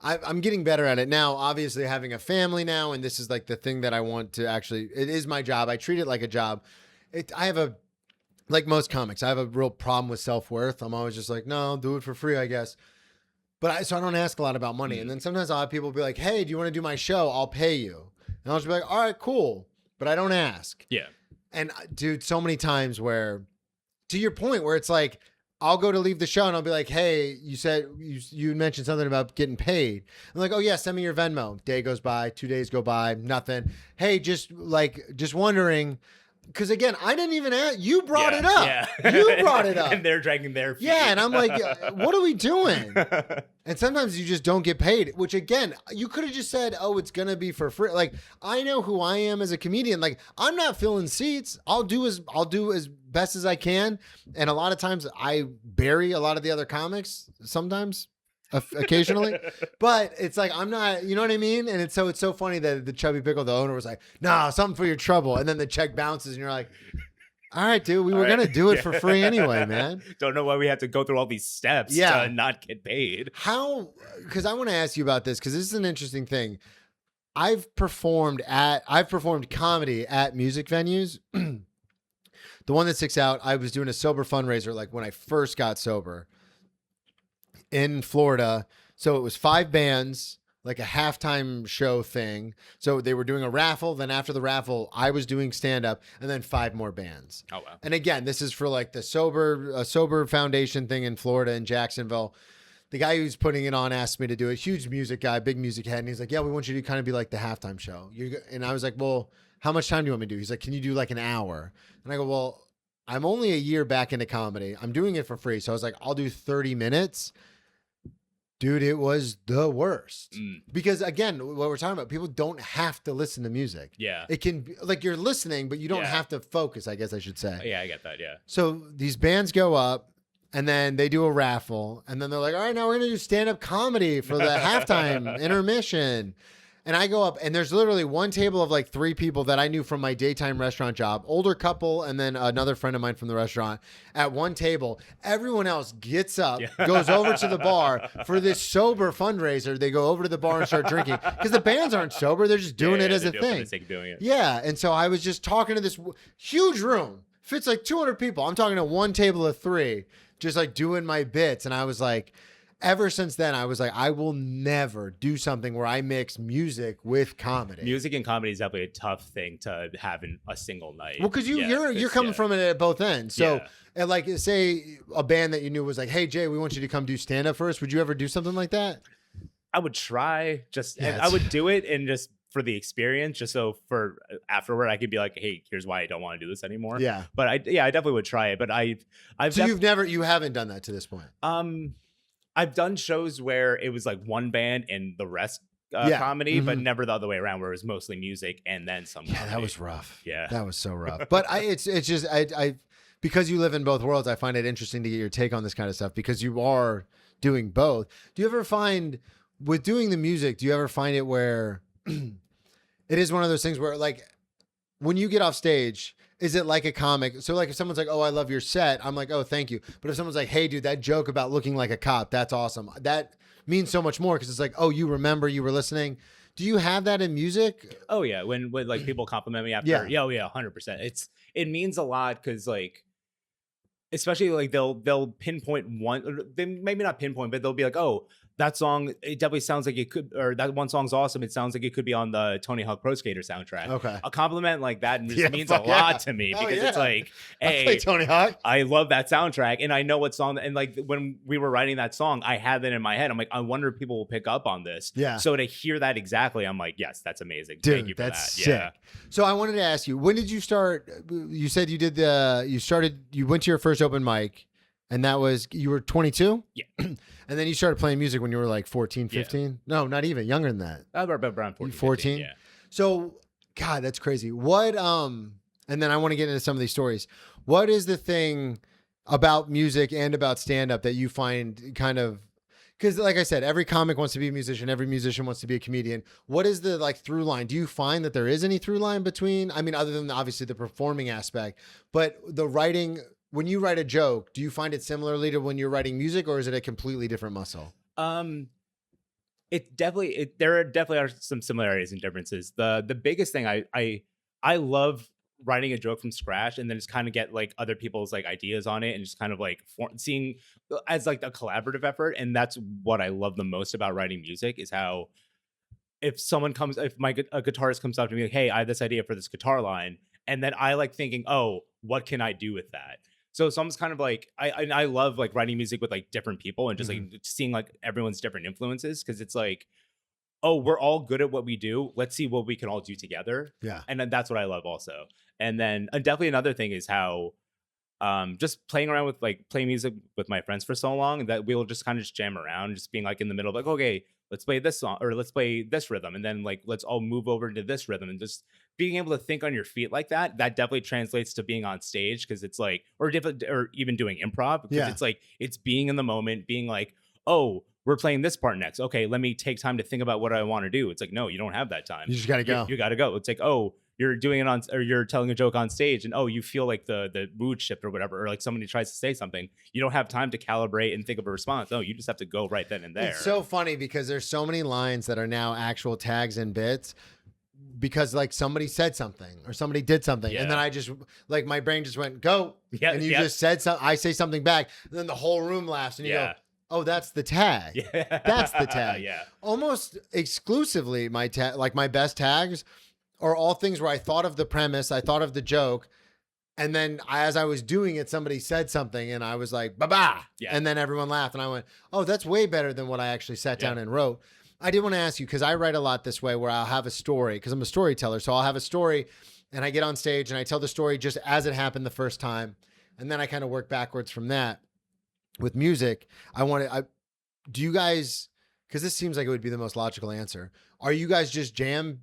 I'm getting better at it now, obviously having a family now, and this is like the thing that I want to actually, it is my job. I treat it like a job. Like most comics, I have a real problem with self-worth. I'm always just like, no, do it for free, I guess. So I don't ask a lot about money. And then sometimes I'll have people be like, hey, do you want to do my show? I'll pay you. And I'll just be like, all right, cool. But I don't ask. Yeah. And dude, so many times where, to your point, where it's like, I'll go to leave the show and I'll be like, hey, you said you mentioned something about getting paid. I'm like, oh yeah, send me your Venmo. Day goes by, 2 days go by, nothing. Hey, just wondering. Because again, I didn't even ask. You brought it up. Yeah. You brought it up. And they're dragging their feet. Yeah, and I'm like, what are we doing? And sometimes you just don't get paid, which again, you could have just said, oh, it's going to be for free. Like, I know who I am as a comedian. Like, I'm not filling seats. I'll do as best as I can. And a lot of times I bury a lot of the other comics sometimes. Occasionally, but it's like, I'm not, you know what I mean? And it's so funny that the Chubby Pickle, the owner, was like, nah, something for your trouble. And then the check bounces and you're like, all right, dude, we were going to do it for free anyway, man. Don't know why we have to go through all these steps to not get paid. How, because I want to ask you about this, because this is an interesting thing. I've performed comedy at music venues. The one that sticks out, I was doing a sober fundraiser, like when I first got sober in Florida. So it was 5 bands, like a halftime show thing. So they were doing a raffle. Then after the raffle, I was doing stand up, and then 5 more bands. Oh, wow. And again, this is for like the sober foundation thing in Florida, in Jacksonville. The guy who's putting it on asked me to do it. Huge music guy, big music head. And he's like, yeah, we want you to kind of be like the halftime show. And I was like, well, how much time do you want me to do? He's like, can you do like an hour? And I go, well, I'm only a year back into comedy. I'm doing it for free. So I was like, I'll do 30 minutes. Dude, it was the worst. Because again, what we're talking about, people don't have to listen to music. Yeah. It can be like you're listening, but you don't have to focus, I guess I should say. Yeah, I get that. Yeah. So these bands go up and then they do a raffle, and then they're like, all right, now we're going to do stand-up comedy for the halftime intermission. And I go up, and there's literally one table of like 3 people that I knew from my daytime restaurant job, older couple, and then another friend of mine from the restaurant at one table. Everyone else gets up, goes over to the bar for this sober fundraiser. They go over to the bar and start drinking because the bands aren't sober. They're just doing it as a thing. For the sake of doing it. Yeah. And so I was just talking to this huge room, fits like 200 people. I'm talking to one table of 3, just like doing my bits. And I was like, ever since then, I was like, I will never do something where I mix music with comedy. Music and comedy is definitely a tough thing to have in a single night. Well, because you're coming from it at both ends. So, and like, say a band that you knew was like, hey, Jay, we want you to come do stand up first. Would you ever do something like that? I would try, and I would do it and just for the experience, just so for afterward I could be like, hey, here's why I don't want to do this anymore. Yeah. But I definitely would try it. But you haven't done that to this point. I've done shows where it was like one band and the rest comedy, but never the other way around where it was mostly music and then some comedy. That was rough. Yeah. That was so rough. But it's just, I because you live in both worlds, I find it interesting to get your take on this kind of stuff because you are doing both. Do you ever find, with doing the music, do you ever find it where it is one of those things where like when you get off stage, is it like a comic? So like if someone's like, oh, I love your set, I'm like, oh, thank you. But if someone's like, hey, dude, that joke about looking like a cop, that's awesome. That means so much more because it's like, oh, you remember, you were listening. Do you have that in music? Oh, yeah. When like people compliment me after. Yeah, 100%. It means a lot because like, especially like they'll pinpoint one, they maybe not pinpoint, but they'll be like, oh, that song, it definitely sounds like it could, or that one song's awesome. It sounds like it could be on the Tony Hawk Pro Skater soundtrack. Okay. A compliment like that just means a lot to me because it's like, hey, I play Tony Hawk. I love that soundtrack and I know what song, and like when we were writing that song, I had that in my head. I'm like, I wonder if people will pick up on this. Yeah. So to hear that exactly, I'm like, yes, that's amazing. Dude, thank you for that's that. sick. Yeah. So I wanted to ask you, when did you start? You said you did you went to your first open mic. And that was, you were 22? Yeah. And then you started playing music when you were like 14, 15? Yeah. No, not even. Younger than that. Around 14. 14? Yeah. So, God, that's crazy. What, and then I want to get into some of these stories. What is the thing about music and about stand-up that you find kind of, because like I said, every comic wants to be a musician. Every musician wants to be a comedian. What is the like through line? Do you find that there is any through line between, I mean, other than obviously the performing aspect, but the writing? When you write a joke, do you find it similarly to when you're writing music, or is it a completely different muscle? There definitely are some similarities and differences. The biggest thing I love writing a joke from scratch and then just kind of get like other people's like ideas on it and just kind of like seeing as like a collaborative effort. And that's what I love the most about writing music is how if a guitarist comes up to me like, hey, I have this idea for this guitar line. and then I like thinking, oh, what can I do with that? So it's almost kind of like I love like writing music with like different people and just like seeing like everyone's different influences, because it's like, oh, we're all good at what we do. Let's see what we can all do together. Yeah. And then that's what I love also. And then definitely another thing is how just playing around with like playing music with my friends for so long that we'll just kind of just jam around, just being like in the middle of like, okay, let's play this song or let's play this rhythm. And then like, let's all move over into this rhythm, and just being able to think on your feet like that, that definitely translates to being on stage. Cause it's like, or even doing improv, because it's like, it's being in the moment, being like, oh, we're playing this part next. Okay, let me take time to think about what I want to do. It's like, no, you don't have that time. You just got to go. You got to go. It's like, oh, you're doing it on, or you're telling a joke on stage, and oh, you feel like the mood shift or whatever, or like somebody tries to say something. You don't have time to calibrate and think of a response. No, you just have to go right then and there. It's so funny because there's so many lines that are now actual tags and bits, because like somebody said something or somebody did something, and then I just like my brain just went go, and you just said something. I say something back, and then the whole room laughs, and you go, oh, that's the tag. Yeah. That's the tag. Yeah. Almost exclusively my my best tags are all things where I thought of the premise, I thought of the joke, and then as I was doing it, somebody said something, and I was like, ba-ba. Yeah. And then everyone laughed, and I went, oh, that's way better than what I actually sat down and wrote. I did want to ask you, because I write a lot this way, where I'll have a story, because I'm a storyteller. So I'll have a story, and I get on stage, and I tell the story just as it happened the first time, and then I kind of work backwards from that. With music, do you guys, because this seems like it would be the most logical answer, are you guys just jamming,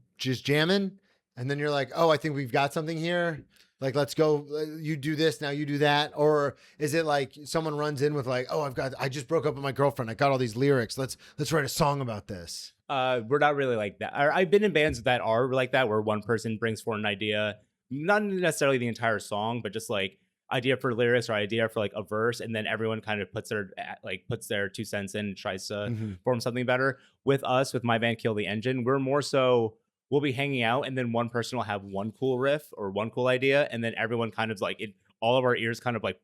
and then you're like, oh, I think we've got something here, like let's go, you do this, now you do that? Or is it like someone runs in with like, oh, I just broke up with my girlfriend, I got all these lyrics, let's write a song about this? We're not really like that. I've been in bands that are like that, where one person brings forward an idea, not necessarily the entire song, but just like idea for lyrics or idea for like a verse, and then everyone kind of puts their 2 cents in and tries to form something better. With us, with my band Kill the Engine, we're more so, we'll be hanging out, and then one person will have one cool riff or one cool idea, and then everyone kind of like all of our ears kind of like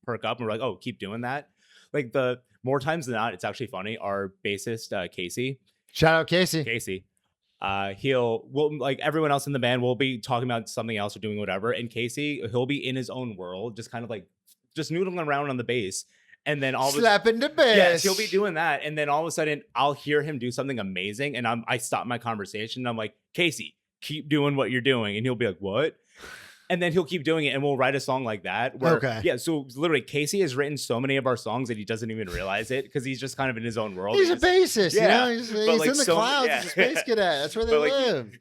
perk up, and we're like, oh, keep doing that. Like the more times than not, it's actually funny. Our bassist Casey, shout out Casey, we'll like everyone else in the band will be talking about something else or doing whatever, and Casey, he'll be in his own world, just kind of like just noodling around on the bass, and then all slapping the bass. Yes, he'll be doing that, and then all of a sudden I'll hear him do something amazing, and I stop my conversation, and I'm like, Casey, keep doing what you're doing, and he'll be like, what? And then he'll keep doing it, and we'll write a song like that. Yeah, so literally, Casey has written so many of our songs that he doesn't even realize it, because he's just kind of in his own world. He's a bassist, yeah. He's like in the clouds. He's a space cadet. That's where they live.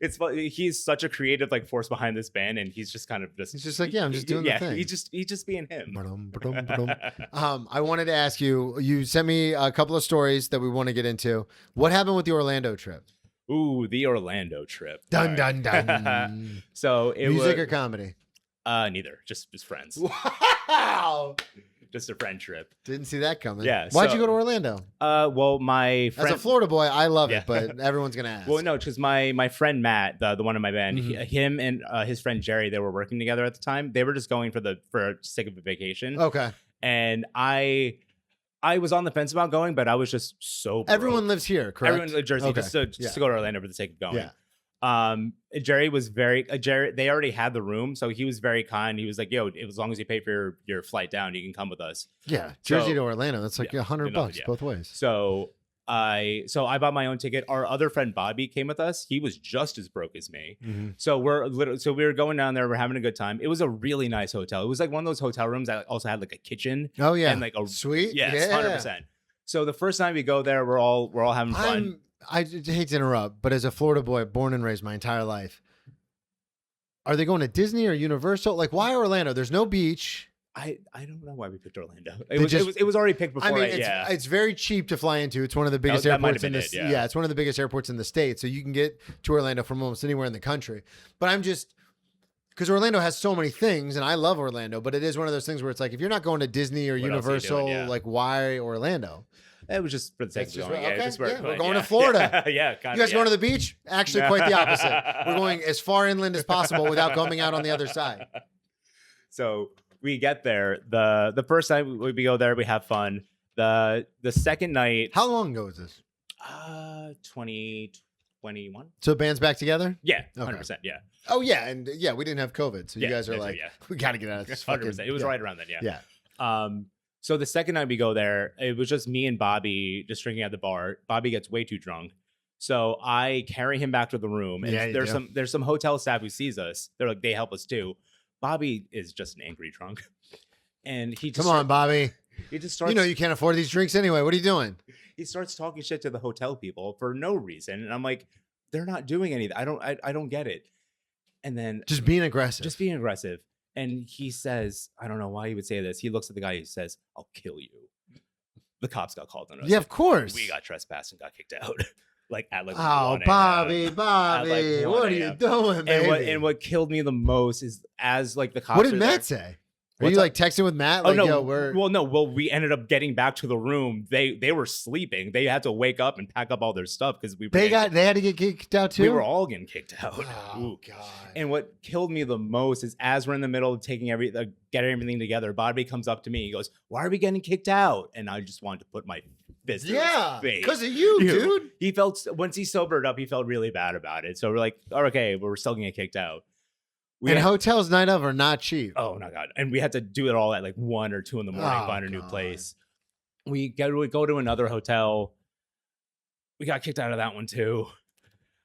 He's such a creative like force behind this band, and he's just kind of just. He's just like, I'm just doing the thing. He's just being him. I wanted to ask you. You sent me a couple of stories that we want to get into. What happened with the Orlando trip? Ooh, the Orlando trip. Dun dun dun. So it music was, or comedy? Neither. Just friends. Wow. Just a friend trip. Didn't see that coming. Yeah. Why'd you go to Orlando? Well, my friend, as a Florida boy, I love it, but everyone's gonna ask. Well, no, because my friend Matt, the one in my band, him and his friend Jerry, they were working together at the time. They were just going for sake of a vacation. Okay. And I was on the fence about going, but I was just so broke. Everyone lives here, correct? Everyone in Jersey, okay. just to go to Orlando for the sake of going. Yeah. Jerry was they already had the room, so he was very kind. He was like, yo, as long as you pay for your flight down, you can come with us. Yeah. Jersey to Orlando, that's like $100 both ways. So I bought my own ticket. Our other friend Bobby came with us. He was just as broke as me. So we were going down there, we're having a good time. It was a really nice hotel. It was like one of those hotel rooms that also had like a kitchen. Oh yeah. And like a sweet. Yes, 100%. So the first time we go there, we're all having fun. I hate to interrupt, but as a Florida boy, born and raised my entire life, are they going to Disney or Universal? Like, why Orlando? There's no beach. I don't know why we picked Orlando. It was already picked before. I mean, it's very cheap to fly into. It's one of the biggest airports in the yeah, it's one of the biggest airports in the state. So you can get to Orlando from almost anywhere in the country. But I'm just because Orlando has so many things, and I love Orlando, but it is one of those things where it's like if you're not going to Disney or Universal, like why Orlando? It was just for the sake of going. Okay. We're going to Florida. Yeah, kind of. You guys going to the beach? Actually, quite the opposite. We're going as far inland as possible without coming out on the other side. So we get there. The first night we go there, we have fun. The second night. How long ago was this? 2012. 2021. So band's back together? Yeah, Okay. 100%. Yeah. Oh yeah, and yeah, we didn't have COVID, so you Yeah, guys are that's like, right, yeah. we got to get out of this. Fucking, 100%. It was right around then. Yeah. Yeah. So the second night we go there, it was just me and Bobby just drinking at the bar. Bobby gets way too drunk. So I carry him back to the room. And Yeah, you do. there's some hotel staff who sees us. They're like, they help us too. Bobby is just an angry drunk. And he just Come on, Bobby. he just starts You know you can't afford these drinks anyway. What are you doing? he starts talking shit to the hotel people for no reason. And I'm like, they're not doing anything. I don't get it. And then Just being aggressive. just being aggressive. And he says, I don't know why he would say this. He looks at the guy. He says, "I'll kill you." The cops got called on us. Yeah, of course. We got trespassed and got kicked out. At 1 Oh, a.m. Bobby, At 1 what are you a.m. doing, baby? And what killed me the most is as the cops. What did are Matt there- say? Are What's you up? like texting with Matt? Oh Like, no! yo, we're Well, we ended up getting back to the room. They were sleeping. They had to wake up and pack up all their stuff because they had to get kicked out too. we were all getting kicked out. Oh Ooh. God. And what killed me the most is as we're in the middle of taking getting everything together, Bobby comes up to me. He goes, "Why are we getting kicked out?" And I just wanted to put my fist in Yeah, his face. because of you, dude. He felt once he sobered up, he felt really bad about it. So we're like, "Oh, okay, we're still gonna get kicked out." We And had- hotels night of are not cheap. oh my god! And we had to do it all at like 1 or 2 in the morning, Oh, find a new God. place. We go to another hotel. We got kicked out of that one too.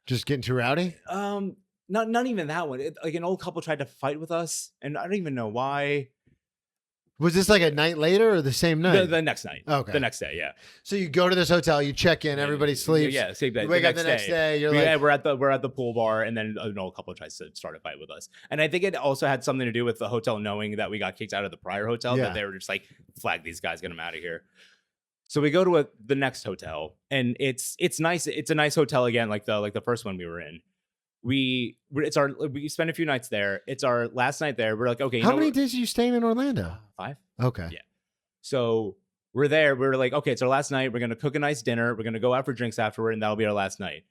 Just getting too rowdy. Not even that one. Like an old couple tried to fight with us, and I don't even know why. Was this like a night later or the same night? The next night. Okay. The next day, yeah. So you go to this hotel, you check in, everybody sleeps. Yeah, same day. You wake up the next day, you're like, we're at the pool bar, and then an old couple tries to start a fight with us. And I think it also had something to do with the hotel knowing that we got kicked out of the prior hotel, Yeah. that they were just like, flag these guys, get them out of here. So we go to the next hotel, and it's nice. It's a nice hotel again, like the first one we were in. We spent a few nights there. It's our last night there. We're like, okay, how many days are you staying in Orlando? 5. Okay. Yeah. So we're there. We're like, okay, it's our last night. We're going to cook a nice dinner. We're going to go out for drinks afterward, and that'll be our last night.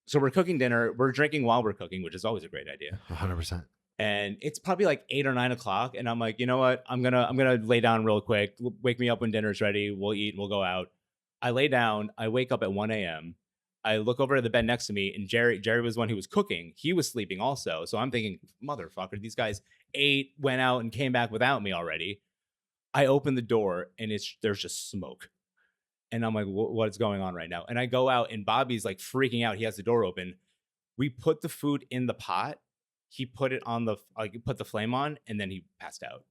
So we're cooking dinner. We're drinking while we're cooking, which is always a great idea. 100%. And it's probably like 8 or 9 o'clock. And I'm like, you know what? I'm gonna lay down real quick. Wake me up when dinner's ready. We'll eat and we'll go out. I lay down. I wake up at 1 a.m. I look over at the bed next to me, and Jerry was the one who was cooking. He was sleeping also. So I'm thinking, motherfucker, these guys ate, went out, and came back without me already. I open the door, and there's just smoke. And I'm like, what's going on right now? And I go out, and Bobby's like freaking out. He has the door open. We put the food in the pot. He put it on put the flame on, and then he passed out.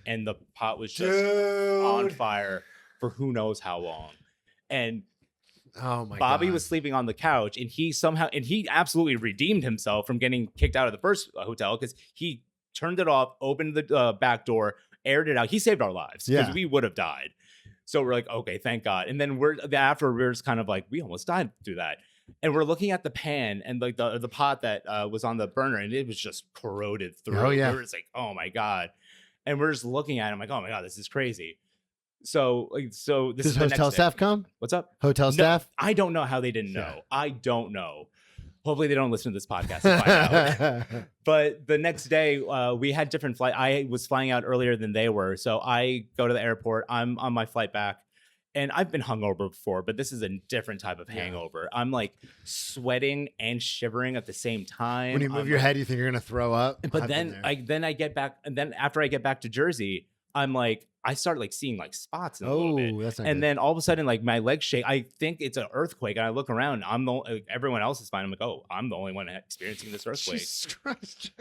And the pot was just on fire for who knows how long. And Oh my Bobby God. was sleeping on the couch, and he absolutely redeemed himself from getting kicked out of the first hotel because he turned it off, opened the back door, aired it out. He saved our lives because Yeah. we would have died. So we're like, okay, thank God. And then we're just kind of like, we almost died through that. And we're looking at the pan and like the pot that was on the burner, and it was just corroded through. Oh, yeah. We were just like, oh my God. And we're just looking at it. I'm like, oh my God, this is crazy. So this Does is the next hotel day. staff come? What's up? Hotel No, staff? I don't know how they didn't know. Yeah. I don't know. Hopefully they don't listen to this podcast and find out. But the next day, we had different flight. I was flying out earlier than they were. So I go to the airport. I'm on my flight back. And I've been hungover before, but this is a different type of hangover. I'm like sweating and shivering at the same time. When you move I'm your like- head, you think you're gonna throw up. But I've been then there. I get back, and then after I get back to Jersey, I'm like, I start like seeing like spots in a little bit. That's not And good. then all of a sudden, like my legs shake. I think it's an earthquake, and I look around. Everyone else is fine. I'm like, oh, I'm the only one experiencing this earthquake. Jesus Christ.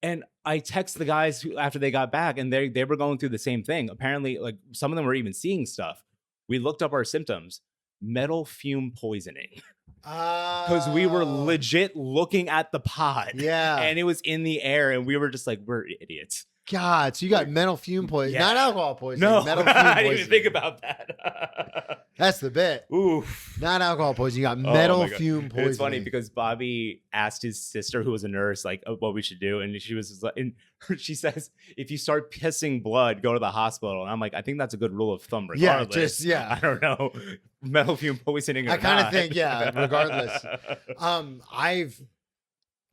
And I text the guys after they got back, and they were going through the same thing. Apparently, like some of them were even seeing stuff. We looked up our symptoms: metal fume poisoning, because we were legit looking at the pot. Yeah. And it was in the air, and we were just like, we're idiots. God, so you got metal fume poisoning, Yeah. not alcohol poisoning. No, metal fume I poisoning. didn't even think about that. That's the bit. Oof. Not alcohol poisoning. You got Oh metal my God. fume poisoning. It's funny because Bobby asked his sister, who was a nurse, like what we should do, and she was just like, and she says, if you start pissing blood, go to the hospital. And I'm like, I think that's a good rule of thumb, Yeah, regardless. yeah. I don't know, metal fume poisoning. Or I kinda not. think, yeah, regardless.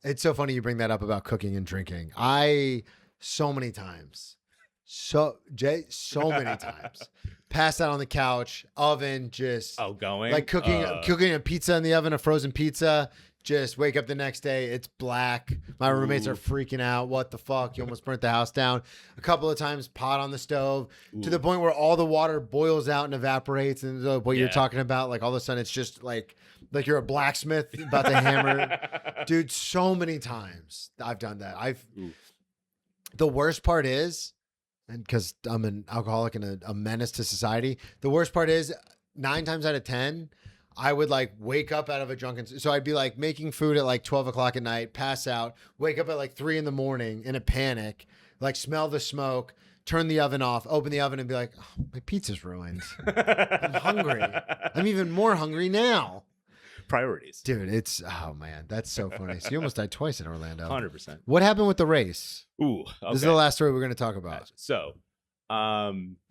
It's so funny you bring that up about cooking and drinking. So many times passed out on the couch, oven, just Oh, going like cooking a pizza in the oven, a frozen pizza, Just wake up the next day, it's black. My roommates are freaking out. What the fuck? You almost burnt the house down. A couple of times, pot on the stove to the point where all the water boils out and evaporates. And what you're talking about, like all of a sudden, it's just like you're a blacksmith about to hammer. Dude, so many times I've done that. The worst part is, and because I'm an alcoholic and a menace to society, the worst part is 9 times out of 10, I would like wake up out of a drunken. So I'd be like making food at like 12 o'clock at night, pass out, wake up at like 3 in the morning in a panic, like smell the smoke, turn the oven off, open the oven and be like, oh, my pizza's ruined. I'm hungry. I'm even more hungry now. Priorities. Dude, oh man, that's so funny. So you almost died twice in Orlando. 100%. What happened with the race? Ooh, okay. This is the last story we're going to talk about. So,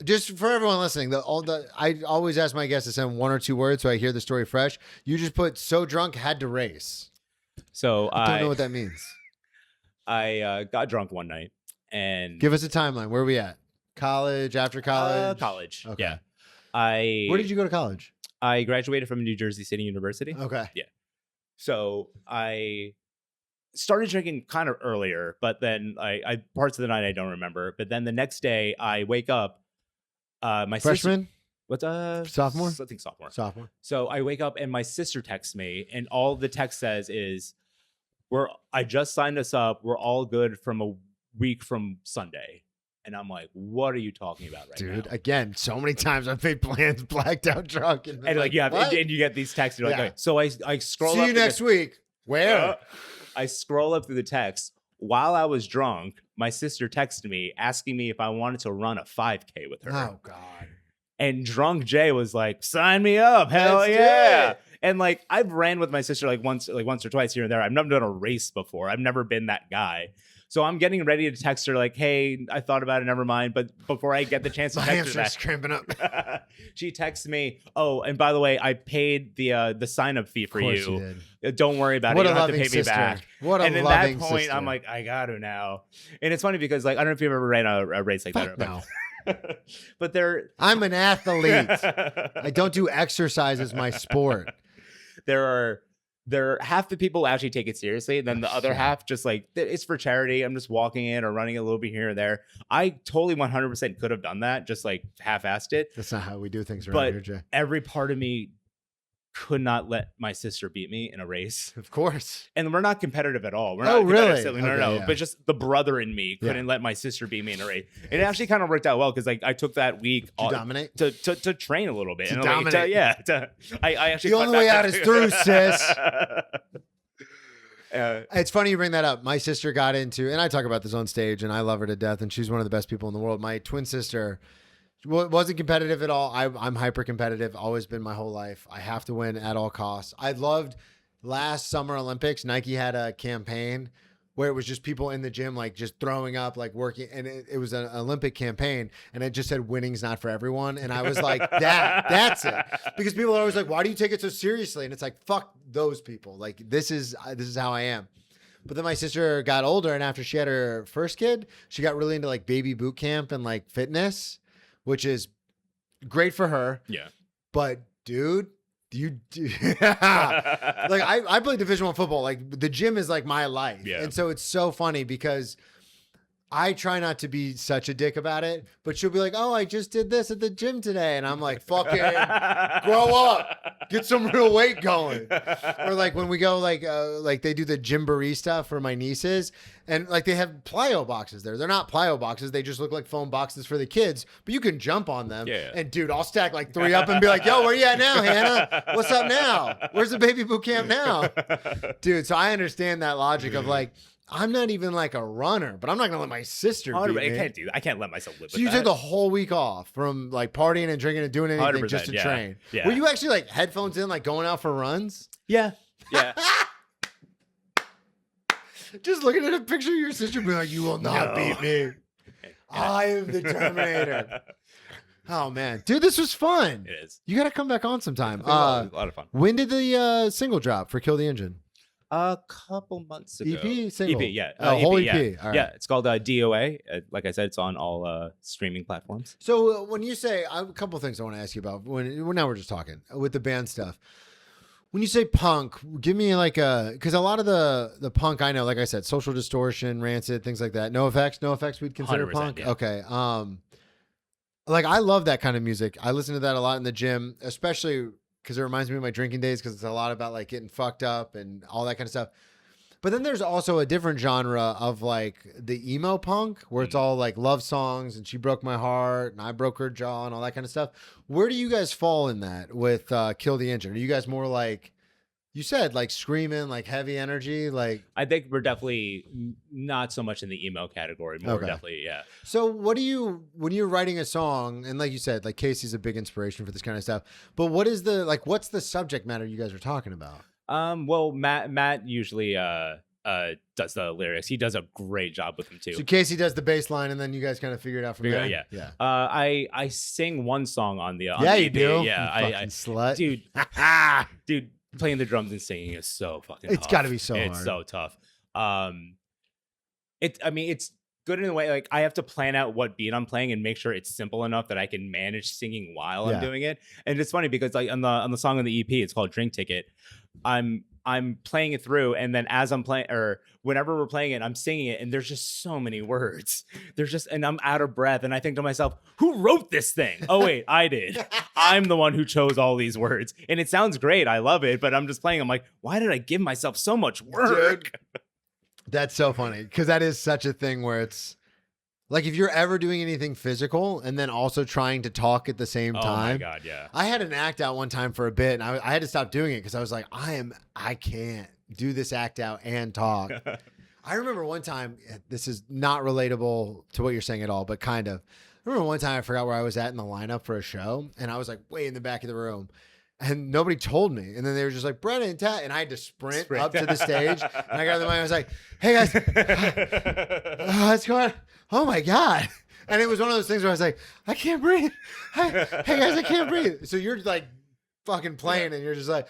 just for everyone listening, I always ask my guests to send 1 or 2 words so I hear the story fresh. You just put "so drunk had to race." So I don't know what that means. I got drunk one night and give us a timeline. Where are we at? College, after college? College. Okay. Yeah. Where did you go to college? I graduated from New Jersey City University. Okay. Yeah. So I started drinking kind of earlier, but then I parts of the night I don't remember. But then the next day I wake up. My freshman? Sophomore? I think sophomore. Sophomore. So I wake up and my sister texts me, and all the text says is, I just signed us up. We're all good from a week from Sunday. And I'm like, what are you talking about now? Dude, again, so many times I've made plans, blacked out drunk. And like, yeah, and you get these texts. You're like, okay. So I scroll up. See you next week. Where? I scroll up through the text. While I was drunk, my sister texted me asking me if I wanted to run a 5K with her. Oh, God. And drunk Jay was like, sign me up. Hell Let's yeah. do it. And like, I've ran with my sister like once or twice here and there. I've never done a race before. I've never been that guy. So I'm getting ready to text her like, hey, I thought about it, never mind. But before I get the chance to text her hamstring's cramping up. She texts me, oh, and by the way, I paid the sign-up fee for you. Don't worry about it. You don't have to pay me back. What a and at loving that point, sister. I'm like, I got to now. And it's funny because like, I don't know if you've ever ran a race like that. No. But I'm an athlete. I don't do exercise as my sport. There half the people actually take it seriously, and then the other half just like, it's for charity. I'm just walking in or running a little bit here and there. I totally 100% could have done that, just like half-assed it. That's not how we do things around here, Jay. Every part of me could not let my sister beat me in a race. Of course. And we're not competitive at all. We're not really? Okay, No. yeah. But just the brother in me couldn't let my sister beat me in a race. And it actually kind of worked out well because like I took that week to dominate, to train a little bit. To dominate. I actually the only way out is through, sis. It's funny you bring that up. My sister got into, and I talk about this on stage, and I love her to death, and she's one of the best people in the world. My twin sister wasn't competitive at all. I'm hyper competitive, always been my whole life. I have to win at all costs. I loved last Summer Olympics. Nike had a campaign where it was just people in the gym, like just throwing up, like working. And it was an Olympic campaign, and it just said winning's not for everyone. And I was like, that's it. Because people are always like, why do you take it so seriously? And it's like, fuck those people. Like, this is how I am. But then my sister got older, and after she had her first kid, she got really into like baby boot camp and like fitness, which is great for her. Yeah. But dude, like I played Division I football. Like the gym is like my life. Yeah. And so it's so funny because I try not to be such a dick about it, but she'll be like, oh, I just did this at the gym today. And I'm like, fucking grow up, get some real weight going. Or like when we go, like they do the gymboree stuff for my nieces, and like they have plyo boxes there. They're not plyo boxes. They just look like foam boxes for the kids, but you can jump on them. Yeah. And dude, I'll stack like 3 up and be like, yo, where you at now, Hannah? What's up now? Where's the baby boot camp now? Dude, so I understand that logic of like, I'm not even like a runner, but I'm not gonna let my sister beat me. I can't let myself live with So you that. took the whole week off from like partying and drinking and doing anything just to train. Yeah. Were you actually like headphones in, like going out for runs? Yeah. Yeah. Just looking at a picture of your sister being like, you will not beat me. I am the Terminator. Oh man. Dude, this was fun. It is. You gotta come back on sometime. A lot of fun. When did the single drop for Kill the Engine? A couple months ago. EP single? EP, yeah. Whole EP. Yeah. All right. Yeah, it's called DOA. Like I said, it's on all streaming platforms. So when you say, a couple things I want to ask you about. Now we're just talking with the band stuff. When you say punk, give me like because a lot of the punk I know, like I said, Social Distortion, Rancid, things like that. No effects we'd consider punk. Yeah. Okay. Like I love that kind of music. I listen to that a lot in the gym, especially because it reminds me of my drinking days because it's a lot about like getting fucked up and all that kind of stuff. But then there's also a different genre of like the emo punk where it's all like love songs and she broke my heart and I broke her jaw and all that kind of stuff. Where do you guys fall in that with Kill the Engine? Are you guys more like, you said like screaming, like heavy energy? Like I think we're definitely not so much in the emo category. More definitely, yeah. So what do you, when you're writing a song, and like you said, like Casey's a big inspiration for this kind of stuff, but what is the, like, what's the subject matter you guys are talking about? Well, Matt usually does the lyrics. He does a great job with them too. So Casey does the bass line, and then you guys kind of figure it out from there. Yeah. I sing one song on the you EP. do. Yeah, I slut, dude. Playing the drums and singing is so fucking. It's got to be so hard. It's so tough. It's good in a way. Like I have to plan out what beat I'm playing and make sure it's simple enough that I can manage singing while I'm doing it. And it's funny because like on the song on the EP, it's called Drink Ticket. I'm playing it through, and then as I'm playing, or whenever we're playing it, I'm singing it, and there's just so many words. And I'm out of breath, and I think to myself, who wrote this thing? Oh wait, I did. I'm the one who chose all these words, and it sounds great. I love it, but I'm just playing. I'm like, why did I give myself so much work? Dude, that's so funny because that is such a thing where it's like if you're ever doing anything physical and then also trying to talk at the same time. Oh my God, yeah. I had an act out one time for a bit, and I had to stop doing it because I was like, I can't do this act out and talk. I remember one time, this is not relatable to what you're saying at all, but kind of. I remember one time I forgot where I was at in the lineup for a show, and I was like way in the back of the room. And nobody told me. And then they were just like, Brennan, and I had to sprint up to the stage. And I got the mic. I was like, hey, guys. What's going on? Oh, my God. And it was one of those things where I was like, I can't breathe. Hey, guys, I can't breathe. So you're like fucking playing and you're just like.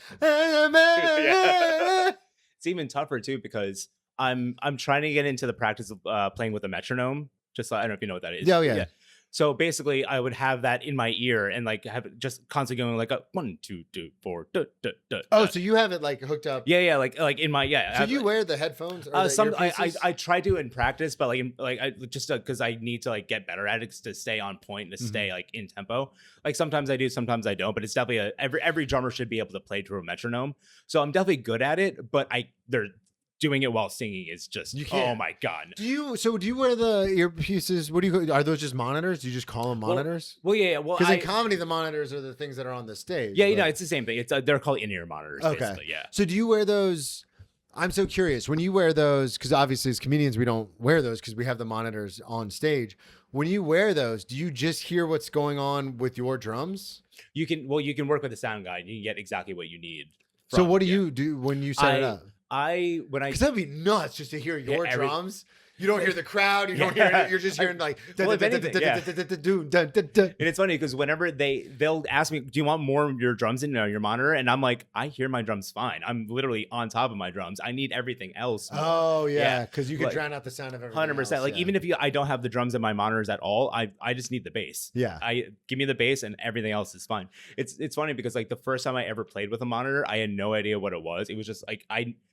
It's even tougher, too, because I'm trying to get into the practice of playing with a metronome. Just I don't know if you know what that is. Oh, yeah. So basically, I would have that in my ear and like have it just constantly going like a 1, 2, 2, 4. Oh, so you have it like hooked up? Yeah, like in my So you wear the headphones? Or I try to in practice, but I just because I need to like get better at it to stay on point, to stay like in tempo. Like sometimes I do, sometimes I don't. But it's definitely every drummer should be able to play to a metronome. So I'm definitely good at it, but doing it while singing is just oh my God. Do you wear the earpieces? Are those just monitors? Do you just call them monitors? Well, yeah. Well, because in comedy the monitors are the things that are on the stage. Yeah, it's the same thing. It's they're called in-ear monitors. Okay. Basically, yeah. So do you wear those? I'm so curious. When you wear those, because obviously as comedians we don't wear those because we have the monitors on stage. When you wear those, do you just hear what's going on with your drums? You can work with a sound guide. You can get exactly what you need. So what do you do when you set it up? Because that'd be nuts just to hear your drums. You don't hear the crowd. You don't hear it. You're just hearing like. And it's funny because whenever they'll ask me, "Do you want more of your drums in your monitor?" And I'm like, "I hear my drums fine. I'm literally on top of my drums. I need everything else." Oh yeah, because you can drown out the sound of everything. 100%. Like even if I don't have the drums in my monitors at all, I just need the bass. Yeah. Give me the bass and everything else is fine. It's funny because like the first time I ever played with a monitor, I had no idea what it was. It was just like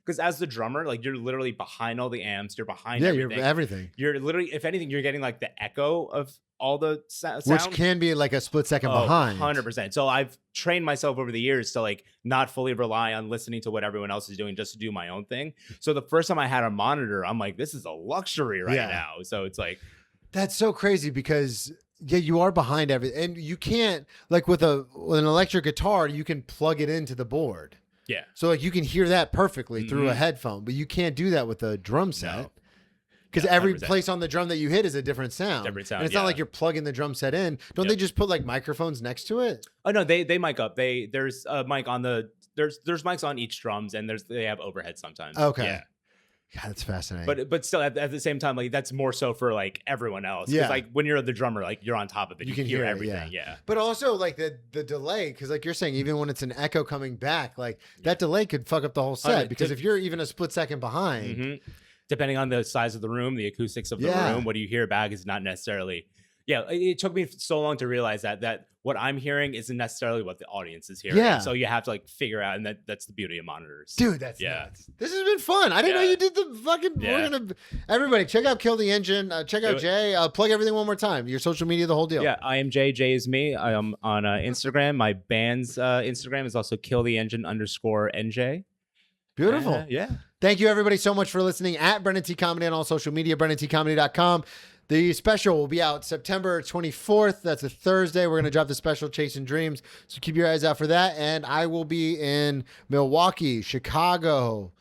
because as the drummer, like you're literally behind all the amps, you're behind everything. You're literally, if anything, you're getting like the echo of all the sound. Which can be like a split second behind. 100%. So I've trained myself over the years to like not fully rely on listening to what everyone else is doing just to do my own thing. So the first time I had a monitor, I'm like, this is a luxury right now. So it's like. That's so crazy because you are behind everything. And you can't, like with an electric guitar, you can plug it into the board. Yeah. So like you can hear that perfectly through a headphone, but you can't do that with a drum set. Because every 100%. Place on the drum that you hit is a different sound. And it's not like you're plugging the drum set in. Don't they just put like microphones next to it? Oh no, they mic up. There's a mic on there's mics on each drums and they have overhead sometimes. Okay. Yeah. God, that's fascinating. But still at the same time, like that's more so for like everyone else. Yeah. Like when you're the drummer, like you're on top of it. You can hear everything. Yeah. But also like the delay, because like you're saying, even when it's an echo coming back, like that delay could fuck up the whole set. Because if you're even a split second behind. Depending on the size of the room, the acoustics of the room, what you hear back is not necessarily. Yeah, it took me so long to realize that what I'm hearing isn't necessarily what the audience is hearing. Yeah. So you have to like figure out, and that's the beauty of monitors. Dude, that's nuts. This has been fun. I didn't know you did the fucking. Yeah. Everybody, check out Kill the Engine. Check out Jay. Plug everything one more time. Your social media, the whole deal. Yeah, I am Jay. Jay is me. I am on Instagram. My band's Instagram is also _NJ. Beautiful. Yeah. Thank you, everybody, so much for listening at Brennan T Comedy on all social media, BrennanTComedy.com. The special will be out September 24th. That's a Thursday. We're going to drop the special Chasing Dreams. So keep your eyes out for that. And I will be in Milwaukee, Chicago,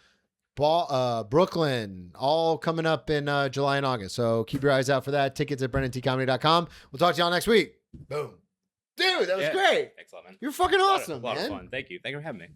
Brooklyn, all coming up in July and August. So keep your eyes out for that. Tickets at BrennanTComedy.com. We'll talk to y'all next week. Boom. Dude, that was great. Thanks a lot, man. You're fucking awesome, A lot man. of fun. Thank you. Thank you for having me.